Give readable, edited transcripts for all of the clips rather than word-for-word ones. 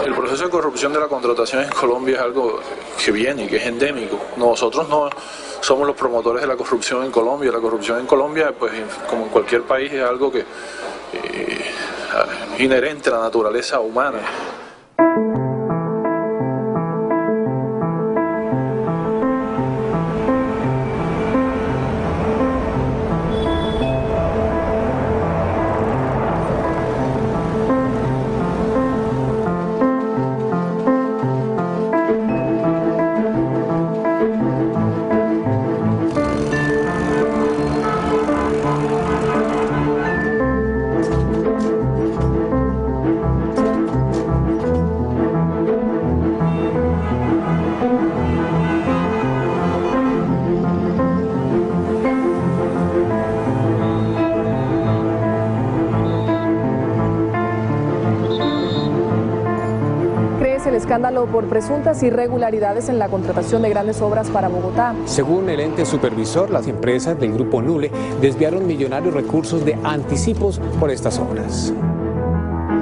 El proceso de corrupción de la contratación en Colombia es algo que viene y que es endémico. Nosotros no somos los promotores de la corrupción en Colombia. La corrupción en Colombia, pues como en cualquier país, es algo que es inherente a la naturaleza humana. El escándalo por presuntas irregularidades en la contratación de grandes obras para Bogotá. Según el ente supervisor, las empresas del Grupo Nule desviaron millonarios recursos de anticipos por estas obras.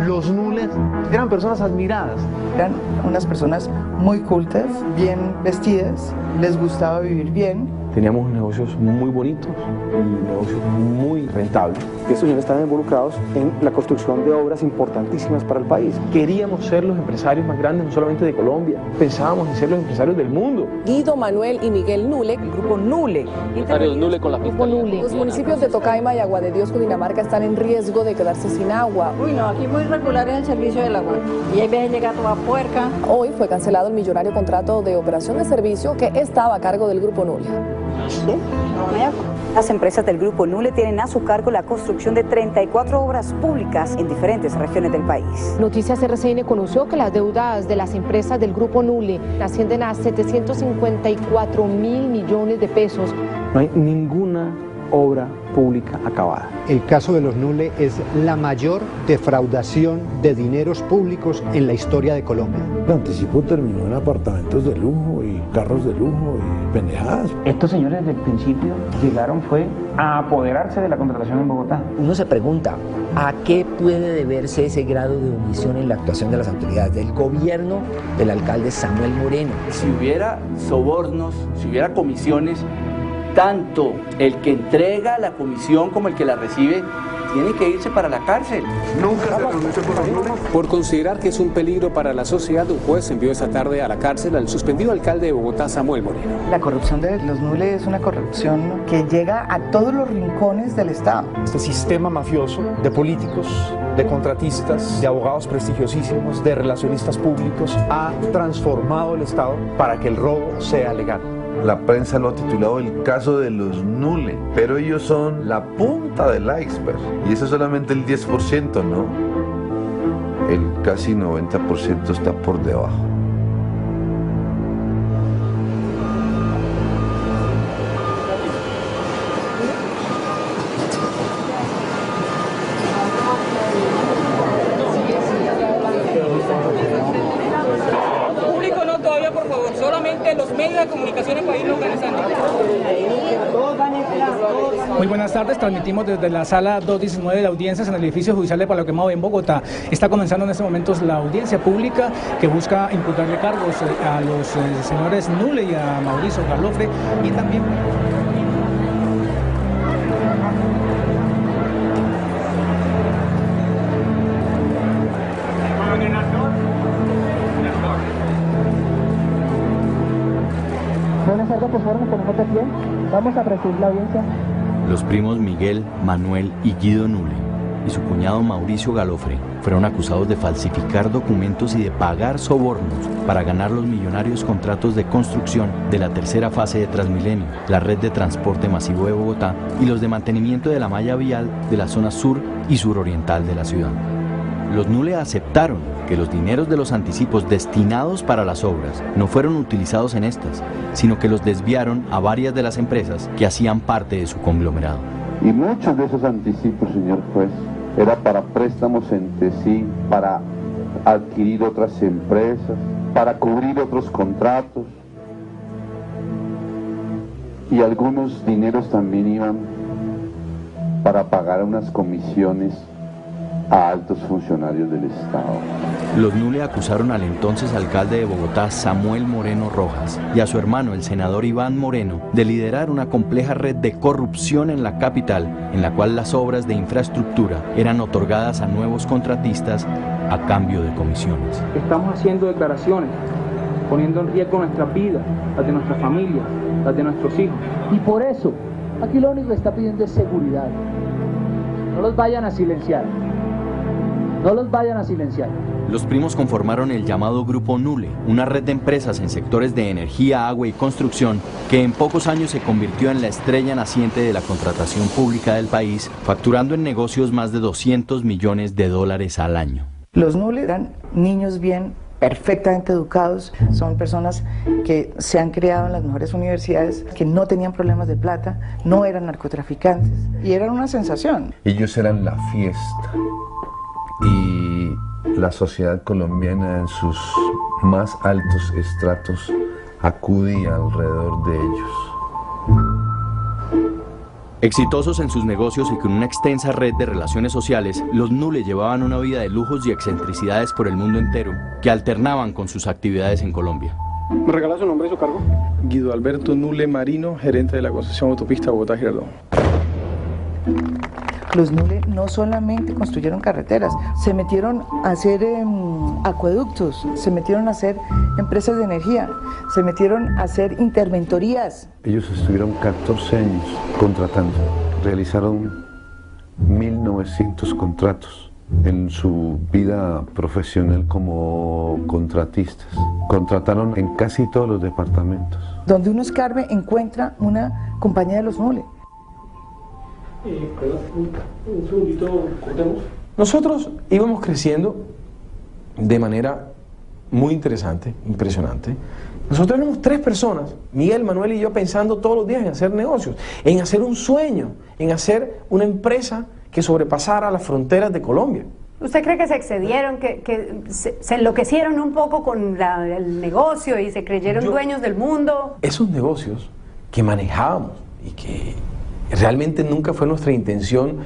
Los Nules eran personas admiradas. Eran unas personas muy cultas, bien vestidas, les gustaba vivir bien. Teníamos negocios muy bonitos y negocios muy rentables. Estos señores estaban involucrados en la construcción de obras importantísimas para el país. Queríamos ser los empresarios más grandes, no solamente de Colombia, pensábamos en ser los empresarios del mundo. Guido, Manuel y Miguel Nule, el Grupo Nule. Empresarios Nule con la Fiscalía. Los municipios de Tocaima y Agua de Dios, Cundinamarca, están en riesgo de quedarse sin agua. Uy, no, aquí muy regular es el servicio del agua. Y ahí veces llega toda puerca. Hoy fue cancelado el millonario contrato de operación de servicio que estaba a cargo del Grupo Nule. Las empresas del Grupo Nule tienen a su cargo la construcción de 34 obras públicas en diferentes regiones del país. Noticias RCN conoció que las deudas de las empresas del Grupo Nule ascienden a 754.000 millones de pesos. No hay ninguna obra pública acabada. El caso de los Nule es la mayor defraudación de dineros públicos en la historia de Colombia. El anticipo terminó en apartamentos de lujo y carros de lujo y pendejadas. Estos señores desde el principio llegaron fue a apoderarse de la contratación en Bogotá. Uno se pregunta, ¿a qué puede deberse ese grado de omisión en la actuación de las autoridades del gobierno del alcalde Samuel Moreno? Si hubiera sobornos, si hubiera comisiones, tanto el que entrega la comisión como el que la recibe tiene que irse para la cárcel. Nunca se renunció por los Nules. Por considerar que es un peligro para la sociedad, un juez envió esa tarde a la cárcel al suspendido alcalde de Bogotá, Samuel Moreno. La corrupción de los Nule es una corrupción que llega a todos los rincones del Estado. Este sistema mafioso de políticos, de contratistas, de abogados prestigiosísimos, de relacionistas públicos, ha transformado el Estado para que el robo sea legal. La prensa lo ha titulado el caso de los Nule, pero ellos son la punta del iceberg. Y eso es solamente el 10%, ¿no? El casi 90% está por debajo. Público no todavía, por favor, solamente los medios de comunicación en país localizando. Muy buenas tardes, transmitimos desde la sala 219 de audiencias en el edificio judicial de Palo Quemado en Bogotá. Está comenzando en estos momentos la audiencia pública que busca imputarle cargos a los señores Nule y a Mauricio Galofre y también... Buenas tardes, por favor, nos ponemos de pie. Vamos a presidir la audiencia. Los primos Miguel, Manuel y Guido Nule y su cuñado Mauricio Galofre fueron acusados de falsificar documentos y de pagar sobornos para ganar los millonarios contratos de construcción de la tercera fase de Transmilenio, la red de transporte masivo de Bogotá y los de mantenimiento de la malla vial de la zona sur y suroriental de la ciudad. Los Nule aceptaron que los dineros de los anticipos destinados para las obras no fueron utilizados en estas, sino que los desviaron a varias de las empresas que hacían parte de su conglomerado. Y muchos de esos anticipos, señor juez, era para préstamos entre sí, para adquirir otras empresas, para cubrir otros contratos. Y algunos dineros también iban para pagar unas comisiones a altos funcionarios del Estado. Los Nule acusaron al entonces alcalde de Bogotá, Samuel Moreno Rojas, y a su hermano, el senador Iván Moreno, de liderar una compleja red de corrupción en la capital, en la cual las obras de infraestructura eran otorgadas a nuevos contratistas a cambio de comisiones. Estamos haciendo declaraciones, poniendo en riesgo nuestras vidas, las de nuestras familias, las de nuestros hijos. Y por eso, aquí lo único que está pidiendo es seguridad. No los vayan a silenciar. No los vayan a silenciar. Los primos conformaron el llamado Grupo Nule, una red de empresas en sectores de energía, agua y construcción que en pocos años se convirtió en la estrella naciente de la contratación pública del país, facturando en negocios más de $200 millones al año. Los Nule eran niños bien, perfectamente educados, son personas que se han creado en las mejores universidades, que no tenían problemas de plata, no eran narcotraficantes y eran una sensación. Ellos eran la fiesta y la sociedad colombiana en sus más altos estratos acudía alrededor de ellos. Exitosos en sus negocios y con una extensa red de relaciones sociales, los Nule llevaban una vida de lujos y excentricidades por el mundo entero, que alternaban con sus actividades en Colombia. ¿Me regala su nombre y su cargo? Guido Alberto Nule Marino, gerente de la concesión autopista Bogotá-Girardot. Los Nule no solamente construyeron carreteras, se metieron a hacer acueductos, se metieron a hacer empresas de energía, se metieron a hacer interventorías. Ellos estuvieron 14 años contratando, realizaron 1.900 contratos en su vida profesional como contratistas. Contrataron en casi todos los departamentos. Donde uno escarbe encuentra una compañía de los Nule. Un segundito, cortemos. Nosotros íbamos creciendo de manera muy interesante, impresionante. Nosotros éramos 3 personas, Miguel, Manuel y yo, pensando todos los días en hacer negocios, en hacer un sueño, en hacer una empresa que sobrepasara las fronteras de Colombia. ¿Usted cree que se excedieron, que se enloquecieron un poco con el negocio y se creyeron dueños del mundo? Esos negocios que manejábamos y que realmente nunca fue nuestra intención,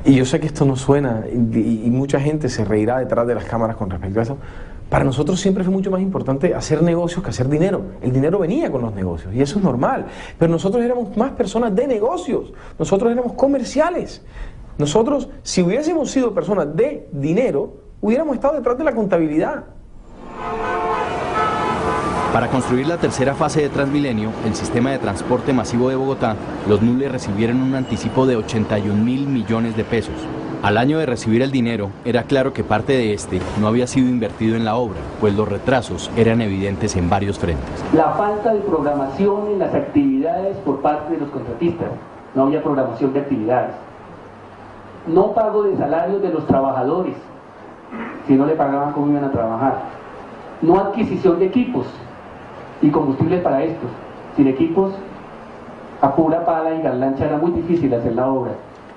y yo sé que esto no suena y mucha gente se reirá detrás de las cámaras con respecto a eso, para nosotros siempre fue mucho más importante hacer negocios que hacer dinero. El dinero venía con los negocios y eso es normal, pero nosotros éramos más personas de negocios, nosotros éramos comerciales. Nosotros, si hubiésemos sido personas de dinero, hubiéramos estado detrás de la contabilidad. Para construir la tercera fase de Transmilenio, el sistema de transporte masivo de Bogotá, los Nule recibieron un anticipo de 81.000 millones de pesos. Al año de recibir el dinero, era claro que parte de este no había sido invertido en la obra, pues los retrasos eran evidentes en varios frentes. La falta de programación en las actividades por parte de los contratistas. No había programación de actividades. No pago de salarios de los trabajadores, si no le pagaban cómo iban a trabajar. No adquisición de equipos y combustible para estos. Sin equipos, a pura pala y garlancha era muy difícil hacer la obra.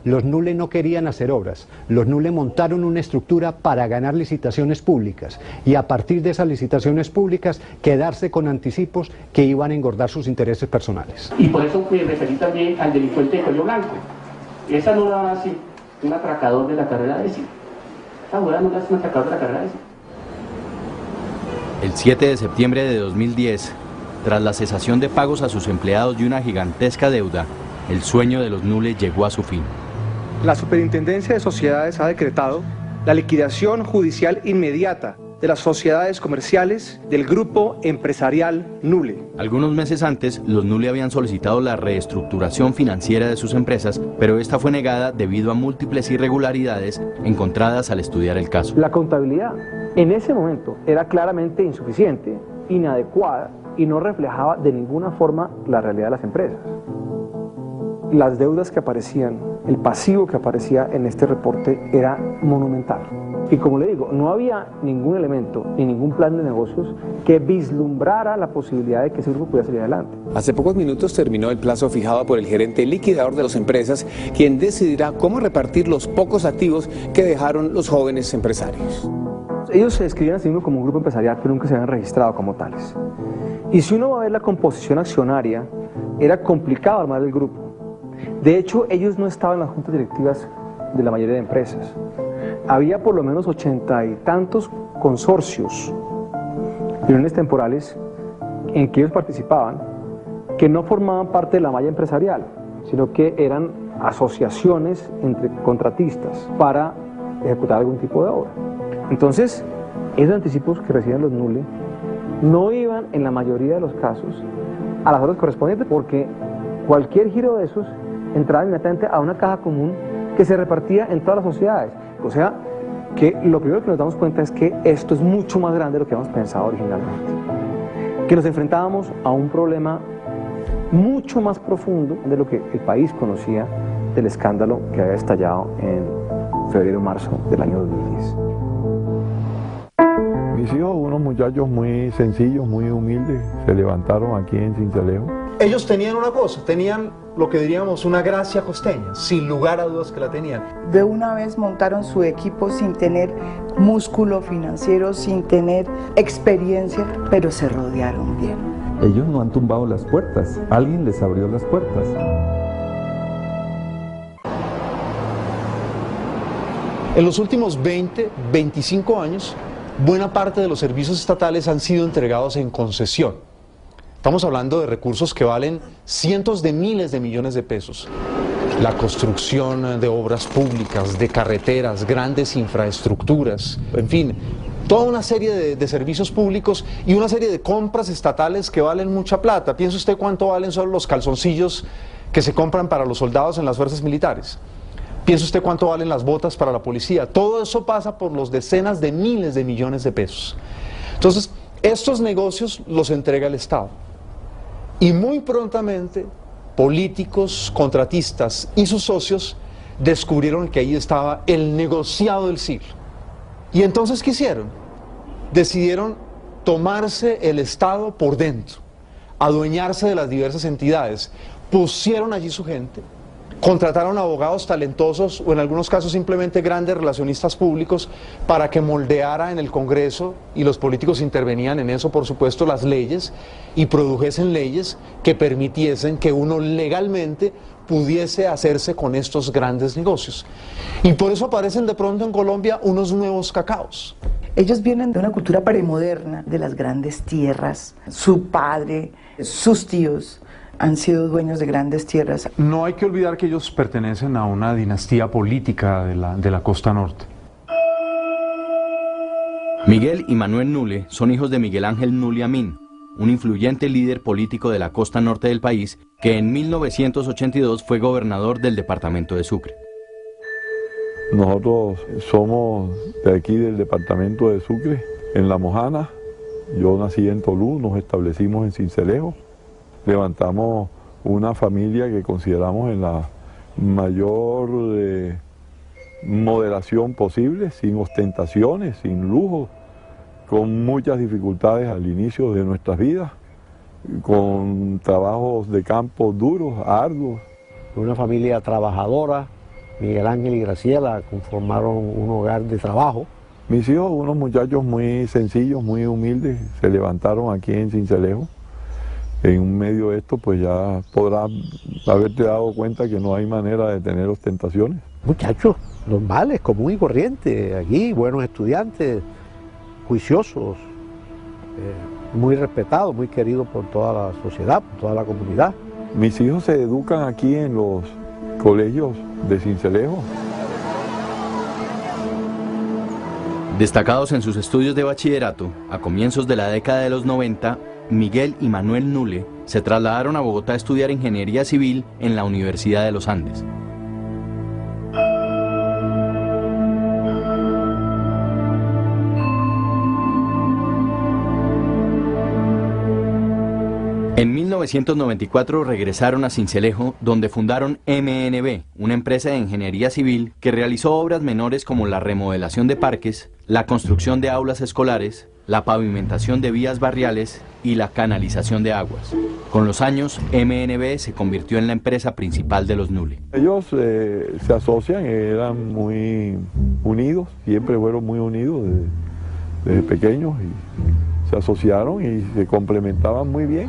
Los Nule no querían hacer obras, los Nule montaron una estructura para ganar licitaciones públicas y a partir de esas licitaciones públicas quedarse con anticipos que iban a engordar sus intereses personales. Y por eso me referí también al delincuente de cuello blanco. Esa no la hace un atracador de la carrera de sí. Esta no la hace un atracador de la carrera de sí. El 7 de septiembre de 2010, tras la cesación de pagos a sus empleados y una gigantesca deuda, el sueño de los Nule llegó a su fin. La Superintendencia de Sociedades ha decretado la liquidación judicial inmediata de las sociedades comerciales del grupo empresarial Nule. Algunos meses antes, los Nule habían solicitado la reestructuración financiera de sus empresas, pero esta fue negada debido a múltiples irregularidades encontradas al estudiar el caso. La contabilidad en ese momento era claramente insuficiente, inadecuada y no reflejaba de ninguna forma la realidad de las empresas. Las deudas que aparecían, el pasivo que aparecía en este reporte era monumental. Y como le digo, no había ningún elemento ni ningún plan de negocios que vislumbrara la posibilidad de que ese grupo pudiera salir adelante. Hace pocos minutos terminó el plazo fijado por el gerente liquidador de las empresas, quien decidirá cómo repartir los pocos activos que dejaron los jóvenes empresarios. Ellos se describían a sí mismos como un grupo empresarial, pero nunca se habían registrado como tales. Y si uno va a ver la composición accionaria, era complicado armar el grupo. De hecho, ellos no estaban en las juntas directivas de la mayoría de empresas. Había por lo menos 80 y tantos consorcios, reuniones temporales en que ellos participaban, que no formaban parte de la malla empresarial, sino que eran asociaciones entre contratistas para ejecutar algún tipo de obra. Entonces, esos anticipos que reciben los NULE no iban en la mayoría de los casos a las horas correspondientes, porque cualquier giro de esos entraba inmediatamente a una caja común que se repartía en todas las sociedades. O sea, que lo primero que nos damos cuenta es que esto es mucho más grande de lo que habíamos pensado originalmente. Que nos enfrentábamos a un problema mucho más profundo de lo que el país conocía del escándalo que había estallado en febrero-marzo del año 2010. Mis hijos, unos muchachos muy sencillos, muy humildes, se levantaron aquí en Sincelejo. Ellos tenían una cosa, tenían lo que diríamos una gracia costeña, sin lugar a dudas que la tenían. De una vez montaron su equipo sin tener músculo financiero, sin tener experiencia, pero se rodearon bien. Ellos no han tumbado las puertas, alguien les abrió las puertas. En los últimos 20, 25 años, buena parte de los servicios estatales han sido entregados en concesión. Estamos hablando de recursos que valen cientos de miles de millones de pesos. La construcción de obras públicas, de carreteras, grandes infraestructuras, en fin, toda una serie de servicios públicos y una serie de compras estatales que valen mucha plata. ¿Piensa usted cuánto valen solo los calzoncillos que se compran para los soldados en las fuerzas militares? ¿Piensa usted cuánto valen las botas para la policía? Todo eso pasa por los decenas de miles de millones de pesos. Entonces, estos negocios los entrega el Estado. Y muy prontamente, políticos, contratistas y sus socios descubrieron que ahí estaba el negociado del siglo. Y entonces, ¿qué hicieron? Decidieron tomarse el Estado por dentro, adueñarse de las diversas entidades, pusieron allí su gente, contrataron abogados talentosos o en algunos casos simplemente grandes relacionistas públicos para que moldeara en el Congreso, y los políticos intervenían en eso, por supuesto, las leyes, y produjesen leyes que permitiesen que uno legalmente pudiese hacerse con estos grandes negocios. Y por eso aparecen de pronto en Colombia unos nuevos cacaos. Ellos vienen de una cultura premoderna, de las grandes tierras. Su padre, sus tíos han sido dueños de grandes tierras. No hay que olvidar que ellos pertenecen a una dinastía política de la costa norte. Miguel y Manuel Nule son hijos de Miguel Ángel Nule Amin, un influyente líder político de la costa norte del país que en 1982 fue gobernador del departamento de Sucre. Nosotros somos de aquí del departamento de Sucre, en La Mojana. Yo nací en Tolú, nos establecimos en Sincelejo. Levantamos una familia que consideramos en la mayor moderación posible, sin ostentaciones, sin lujo, con muchas dificultades al inicio de nuestras vidas, con trabajos de campo duros, arduos. Una familia trabajadora, Miguel Ángel y Graciela conformaron un hogar de trabajo. Mis hijos, unos muchachos muy sencillos, muy humildes, se levantaron aquí en Sincelejo. En medio de esto, pues ya podrás haberte dado cuenta que no hay manera de tener ostentaciones. Muchachos normales, común y corriente, aquí, buenos estudiantes, juiciosos, muy respetados, muy queridos por toda la sociedad, por toda la comunidad. Mis hijos se educan aquí en los colegios de Sincelejo. Destacados en sus estudios de bachillerato, a comienzos de la década de los 90, Miguel y Manuel Nule se trasladaron a Bogotá a estudiar ingeniería civil en la Universidad de los Andes. En 1994 regresaron a Sincelejo, donde fundaron MNB, una empresa de ingeniería civil que realizó obras menores como la remodelación de parques, la construcción de aulas escolares, la pavimentación de vías barriales y la canalización de aguas. Con los años, MNB se convirtió en la empresa principal de los Nule. Ellos se asocian, eran muy unidos, siempre fueron muy unidos desde pequeños, y se asociaron y se complementaban muy bien.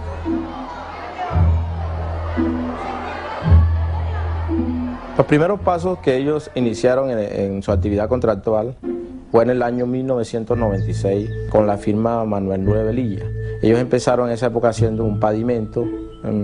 Los primeros pasos que ellos iniciaron en su actividad contractual fue en el año 1996 con la firma Manuel Nule Velilla. Ellos empezaron en esa época haciendo un pavimento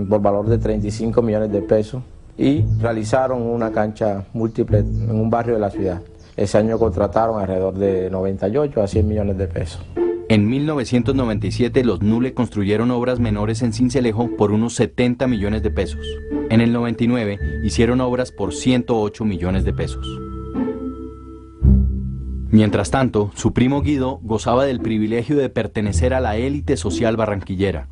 por valor de 35 millones de pesos y realizaron una cancha múltiple en un barrio de la ciudad. Ese año contrataron alrededor de 98 a 100 millones de pesos. En 1997 los Nule construyeron obras menores en Sincelejo por unos 70 millones de pesos. En el 99 hicieron obras por 108 millones de pesos. Mientras tanto, su primo Guido gozaba del privilegio de pertenecer a la élite social barranquillera.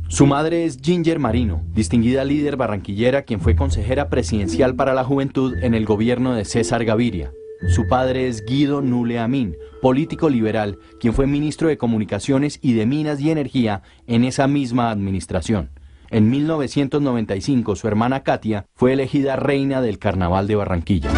Su madre es Ginger Marino, distinguida líder barranquillera quien fue consejera presidencial para la juventud en el gobierno de César Gaviria. Su padre es Guido Nule Amin, político liberal, quien fue ministro de Comunicaciones y de Minas y Energía en esa misma administración. En 1995, su hermana Katia fue elegida reina del Carnaval de Barranquilla.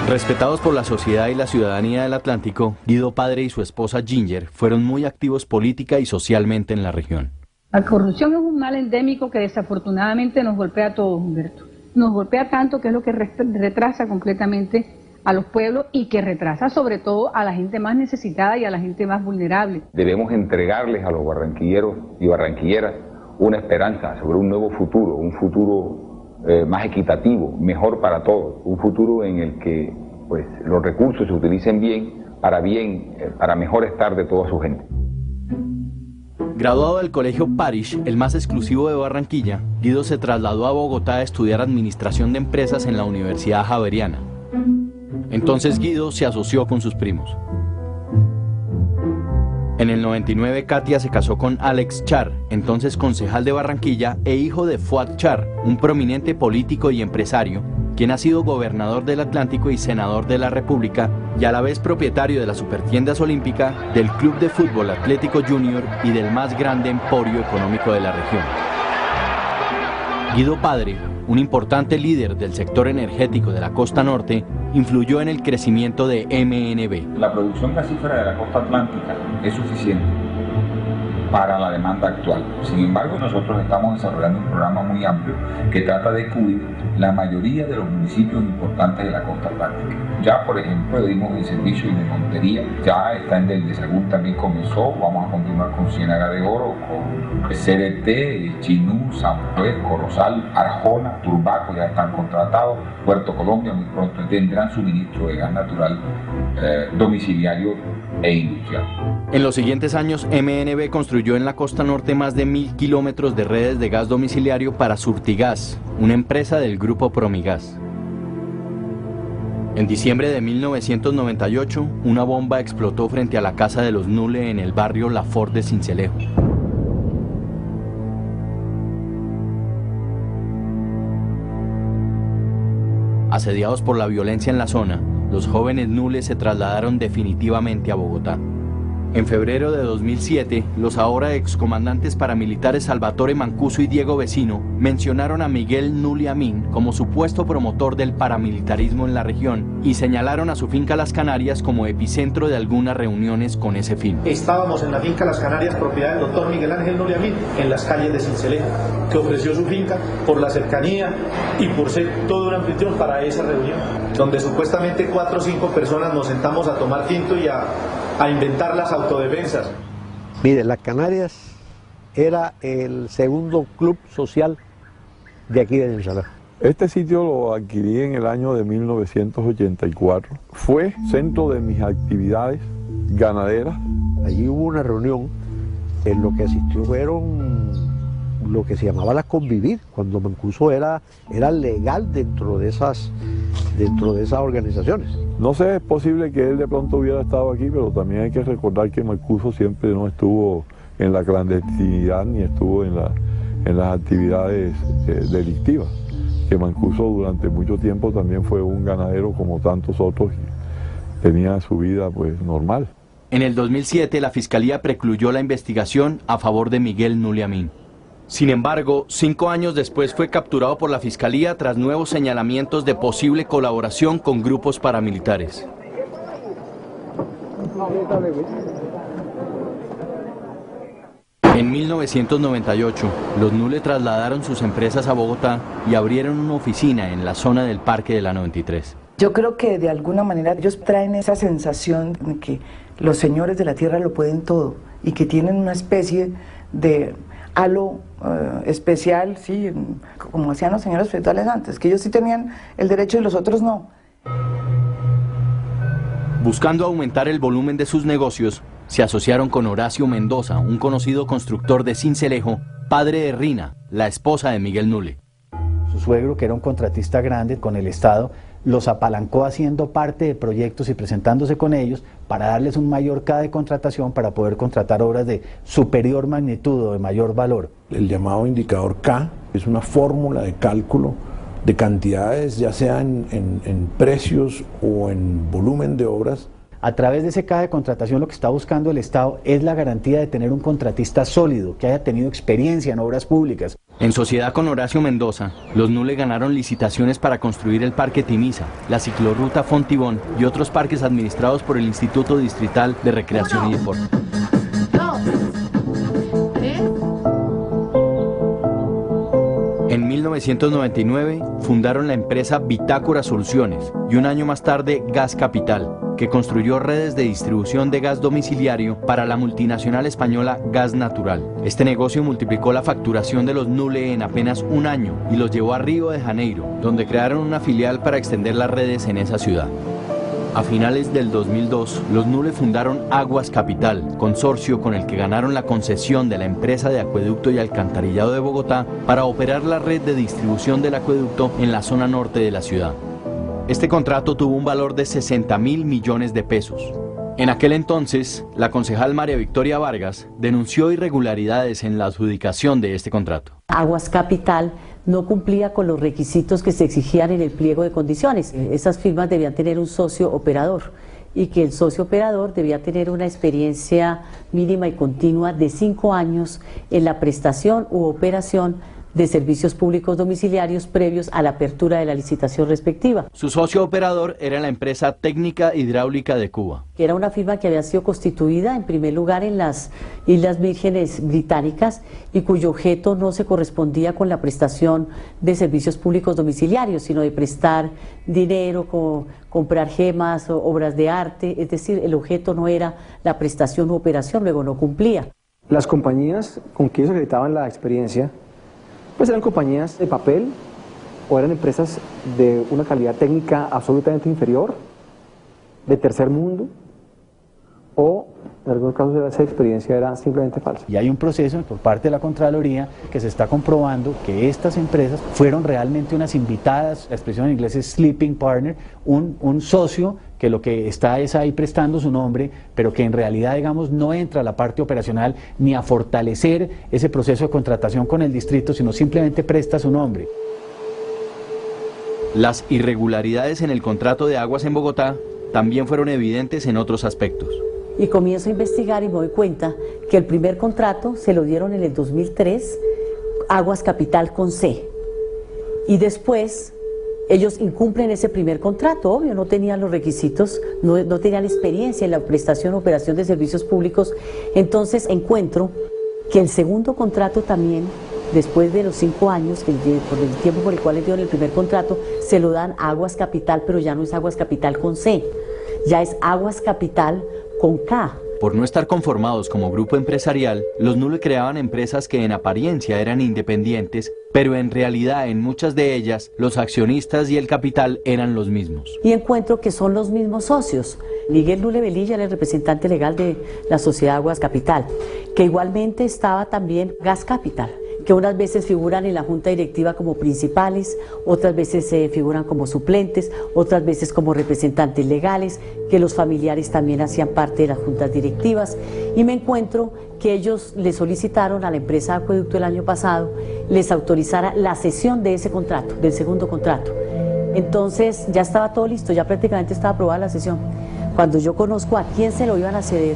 Respetados por la sociedad y la ciudadanía del Atlántico, Guido padre y su esposa Ginger fueron muy activos política y socialmente en la región. La corrupción es un mal endémico que desafortunadamente nos golpea a todos, Humberto. Nos golpea tanto que es lo que retrasa completamente a los pueblos y que retrasa sobre todo a la gente más necesitada y a la gente más vulnerable. Debemos entregarles a los barranquilleros y barranquilleras una esperanza sobre un nuevo futuro, un futuro más equitativo, mejor para todos, un futuro en el que pues, los recursos se utilicen bien, para mejor estar de toda su gente. Graduado del Colegio Parish, el más exclusivo de Barranquilla, Guido se trasladó a Bogotá a estudiar Administración de Empresas en la Universidad Javeriana. Entonces Guido se asoció con sus primos. En el 99, Katia se casó con Alex Char, entonces concejal de Barranquilla e hijo de Fuad Char, un prominente político y empresario, quien ha sido gobernador del Atlántico y senador de la República, y a la vez propietario de las Supertiendas Olímpica, del Club de Fútbol Atlético Junior y del más grande emporio económico de la región. Guido padre, un importante líder del sector energético de la costa norte, influyó en el crecimiento de MNB. La producción gasífera de la costa atlántica es suficiente para la demanda actual. Sin embargo, nosotros estamos desarrollando un programa muy amplio que trata de cubrir la mayoría de los municipios importantes de la costa atlántica. Ya, por ejemplo, dimos el servicio de Montería, ya está en el de Sagún, también comenzó, vamos a continuar con Ciénaga de Oro, con CDT, Chinú, San Juan, Corozal, Arjona, Turbaco ya están contratados, Puerto Colombia muy pronto tendrán suministro de gas natural domiciliario e industrial. En los siguientes años, MNB construyó en la costa norte más de 1000 kilómetros de redes de gas domiciliario para Surtigas, una empresa del grupo Promigas. En diciembre de 1998, una bomba explotó frente a la casa de los Nule en el barrio La Ford de Sincelejo. Asediados por la violencia en la zona, los jóvenes Nule se trasladaron definitivamente a Bogotá. En febrero de 2007, los ahora excomandantes paramilitares Salvatore Mancuso y Diego Vecino mencionaron a Miguel Nule Amin como supuesto promotor del paramilitarismo en la región y señalaron a su finca Las Canarias como epicentro de algunas reuniones con ese fin. Estábamos en la finca Las Canarias, propiedad del doctor Miguel Ángel Nule Amin, en las calles de Sincelejo, que ofreció su finca por la cercanía y por ser todo un anfitrión para esa reunión, donde supuestamente 4 o 5 personas nos sentamos a tomar tinto y a inventar las autodefensas. Mire, Las Canarias era el segundo club social de aquí de Sincelejo. Este sitio lo adquirí en el año de 1984. Fue centro de mis actividades ganaderas. Allí hubo una reunión en lo que asistió fueron lo que se llamaba la convivir, cuando Mancuso era legal dentro de esas organizaciones. No sé, es posible que él de pronto hubiera estado aquí, pero también hay que recordar que Mancuso siempre no estuvo en la clandestinidad ni estuvo en las actividades delictivas. Que Mancuso durante mucho tiempo también fue un ganadero como tantos otros y tenía su vida pues normal. En el 2007 la Fiscalía precluyó la investigación a favor de Miguel Nule Amin. Sin embargo, 5 años después fue capturado por la Fiscalía tras nuevos señalamientos de posible colaboración con grupos paramilitares. En 1998, los Nule trasladaron sus empresas a Bogotá y abrieron una oficina en la zona del Parque de la 93. Yo creo que de alguna manera ellos traen esa sensación de que los señores de la tierra lo pueden todo y que tienen una especie de halo especial, sí, como hacían los señores feudales antes, que ellos sí tenían el derecho y los otros no. Buscando aumentar el volumen de sus negocios, se asociaron con Horacio Mendoza, un conocido constructor de Sincelejo, padre de Rina, la esposa de Miguel Nule. Su suegro, que era un contratista grande con el Estado, los apalancó haciendo parte de proyectos y presentándose con ellos para darles un mayor K de contratación para poder contratar obras de superior magnitud o de mayor valor. El llamado indicador K es una fórmula de cálculo de cantidades, ya sea en precios o en volumen de obras. A través de ese K de contratación lo que está buscando el Estado es la garantía de tener un contratista sólido, que haya tenido experiencia en obras públicas. En sociedad con Horacio Mendoza, los Nule ganaron licitaciones para construir el Parque Timisa, la ciclorruta Fontibón y otros parques administrados por el Instituto Distrital de Recreación y Deporte. En 1999 fundaron la empresa Bitácora Soluciones y un año más tarde Gas Capital, que construyó redes de distribución de gas domiciliario para la multinacional española Gas Natural. Este negocio multiplicó la facturación de los Nule en apenas un año y los llevó a Río de Janeiro, donde crearon una filial para extender las redes en esa ciudad. A finales del 2002, los Nule fundaron Aguas Capital, consorcio con el que ganaron la concesión de la empresa de acueducto y alcantarillado de Bogotá para operar la red de distribución del acueducto en la zona norte de la ciudad. Este contrato tuvo un valor de 60.000 millones de pesos. En aquel entonces, la concejal María Victoria Vargas denunció irregularidades en la adjudicación de este contrato. Aguas Capital no cumplía con los requisitos que se exigían en el pliego de condiciones. Esas firmas debían tener un socio operador y que el socio operador debía tener una experiencia mínima y continua de 5 años en la prestación u operación de servicios públicos domiciliarios previos a la apertura de la licitación respectiva. Su socio operador era la empresa Técnica Hidráulica de Cuba, que era una firma que había sido constituida en primer lugar en las Islas Vírgenes Británicas y cuyo objeto no se correspondía con la prestación de servicios públicos domiciliarios, sino de prestar dinero, comprar gemas, obras de arte, es decir, el objeto no era la prestación u operación, luego no cumplía. Las compañías con que ellos acreditaban la experiencia pues eran compañías de papel o eran empresas de una calidad técnica absolutamente inferior, de tercer mundo, o en algunos casos esa experiencia era simplemente falsa. Y hay un proceso por parte de la Contraloría que se está comprobando que estas empresas fueron realmente unas invitadas, la expresión en inglés es sleeping partner, un socio que lo que está es ahí prestando su nombre, pero que en realidad, digamos, no entra a la parte operacional ni a fortalecer ese proceso de contratación con el distrito, sino simplemente presta su nombre. Las irregularidades en el contrato de aguas en Bogotá también fueron evidentes en otros aspectos. Y comienzo a investigar y me doy cuenta que el primer contrato se lo dieron en el 2003, Aguas Capital con C. Y después ellos incumplen ese primer contrato, obvio, no tenían los requisitos, no tenían experiencia en la prestación o operación de servicios públicos. Entonces encuentro que el segundo contrato también, después de los 5 años, por el tiempo por el cual les dieron el primer contrato, se lo dan a Aguas Capital, pero ya no es Aguas Capital con C, ya es Aguas Capital con K. Por no estar conformados como grupo empresarial, los Nule creaban empresas que en apariencia eran independientes, pero en realidad en muchas de ellas los accionistas y el capital eran los mismos. Y encuentro que son los mismos socios. Miguel Nule Velilla era el representante legal de la sociedad Aguas Capital, que igualmente estaba también Gas Capital, que unas veces figuran en la junta directiva como principales, otras veces figuran como suplentes, otras veces como representantes legales, que los familiares también hacían parte de las juntas directivas, y me encuentro que ellos le solicitaron a la empresa Acueducto el año pasado les autorizara la cesión de ese contrato, del segundo contrato. Entonces ya estaba todo listo, ya prácticamente estaba aprobada la cesión. Cuando yo conozco a quién se lo iban a ceder,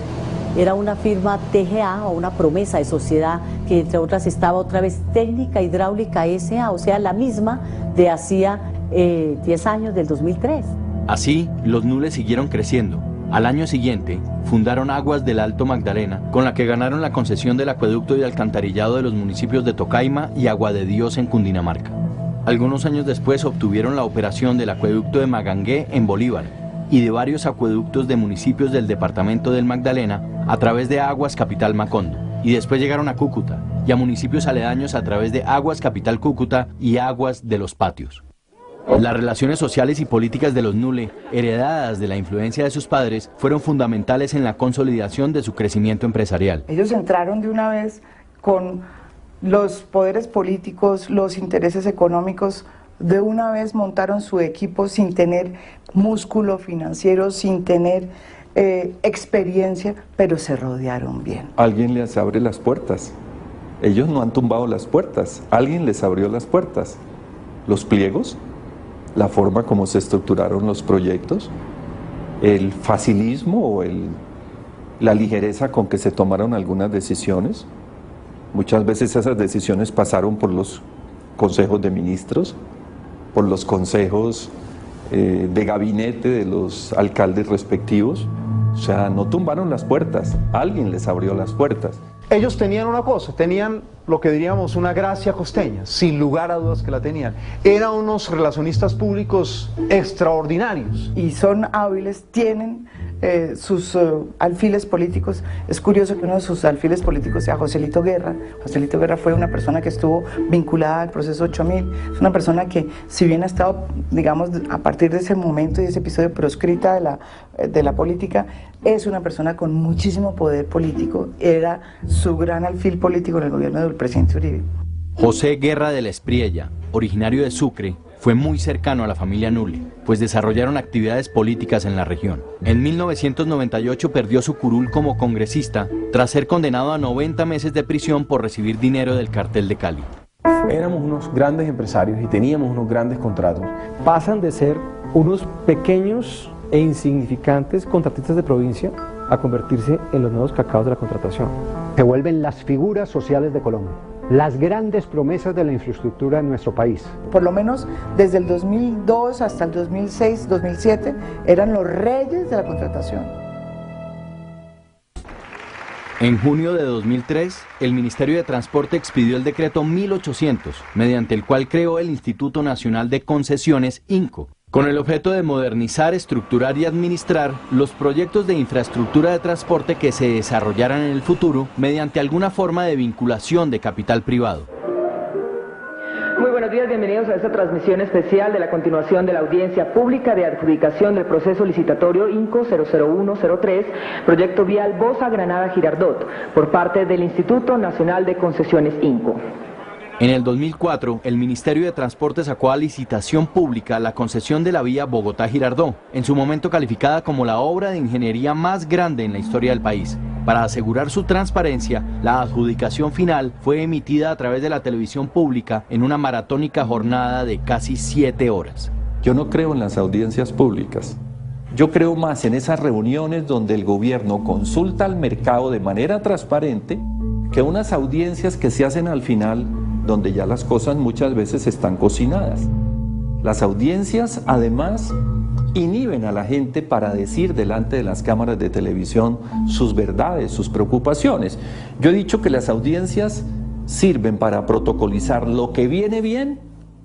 era una firma TGA o una promesa de sociedad que entre otras estaba otra vez Técnica Hidráulica S.A., o sea, la misma de hacía 10 años, del 2003. Así, los Nule siguieron creciendo. Al año siguiente, fundaron Aguas del Alto Magdalena, con la que ganaron la concesión del acueducto y alcantarillado de los municipios de Tocaima y Agua de Dios en Cundinamarca. Algunos años después obtuvieron la operación del acueducto de Magangué en Bolívar y de varios acueductos de municipios del departamento del Magdalena a través de Aguas Capital Macondo, y después llegaron a Cúcuta y a municipios aledaños a través de Aguas Capital Cúcuta y Aguas de los Patios. Las relaciones sociales y políticas de los Nule, heredadas de la influencia de sus padres, fueron fundamentales en la consolidación de su crecimiento empresarial. Ellos entraron de una vez con los poderes políticos, los intereses económicos, de una vez montaron su equipo sin tener músculo financiero, sin tener experiencia, pero se rodearon bien. Alguien les abre las puertas. Ellos no han tumbado las puertas, alguien les abrió las puertas. Los pliegos, la forma como se estructuraron los proyectos, el facilismo o la ligereza con que se tomaron algunas decisiones. Muchas veces esas decisiones pasaron por los consejos de ministros, por los consejos de gabinete de los alcaldes respectivos. O sea, no tumbaron las puertas, alguien les abrió las puertas. Ellos tenían una cosa, tenían lo que diríamos una gracia costeña, sin lugar a dudas que la tenían. Eran unos relacionistas públicos extraordinarios. Y son hábiles, tienen sus alfiles políticos. Es curioso que uno de sus alfiles políticos sea Joselito Guerra. Joselito Guerra fue una persona que estuvo vinculada al proceso 8000. Es una persona que, si bien ha estado, digamos, a partir de ese momento y ese episodio proscrita de la política, es una persona con muchísimo poder político. Era su gran alfil político en el gobierno del presidente Uribe. José Guerra de la Espriella, originario de Sucre, fue muy cercano a la familia Nule, pues desarrollaron actividades políticas en la región. En 1998 perdió su curul como congresista tras ser condenado a 90 meses de prisión por recibir dinero del cartel de Cali. Éramos unos grandes empresarios y teníamos unos grandes contratos. Pasan de ser unos pequeños e insignificantes contratistas de provincia a convertirse en los nuevos cacaos de la contratación. Se vuelven las figuras sociales de Colombia, las grandes promesas de la infraestructura en nuestro país. Por lo menos desde el 2002 hasta el 2006, 2007, eran los reyes de la contratación. En junio de 2003, el Ministerio de Transporte expidió el decreto 1800, mediante el cual creó el Instituto Nacional de Concesiones, INCO, con el objeto de modernizar, estructurar y administrar los proyectos de infraestructura de transporte que se desarrollaran en el futuro mediante alguna forma de vinculación de capital privado. Muy buenos días, bienvenidos a esta transmisión especial de la continuación de la audiencia pública de adjudicación del proceso licitatorio INCO 00103, proyecto vial Bosa Granada Girardot, por parte del Instituto Nacional de Concesiones INCO. En el 2004, el Ministerio de Transporte sacó a licitación pública la concesión de la vía Bogotá-Girardot, en su momento calificada como la obra de ingeniería más grande en la historia del país. Para asegurar su transparencia, la adjudicación final fue emitida a través de la televisión pública en una maratónica jornada de casi 7 horas. Yo no creo en las audiencias públicas. Yo creo más en esas reuniones donde el gobierno consulta al mercado de manera transparente que unas audiencias que se hacen al final, donde ya las cosas muchas veces están cocinadas. Las audiencias, además, inhiben a la gente para decir delante de las cámaras de televisión sus verdades, sus preocupaciones. Yo he dicho que las audiencias sirven para protocolizar lo que viene bien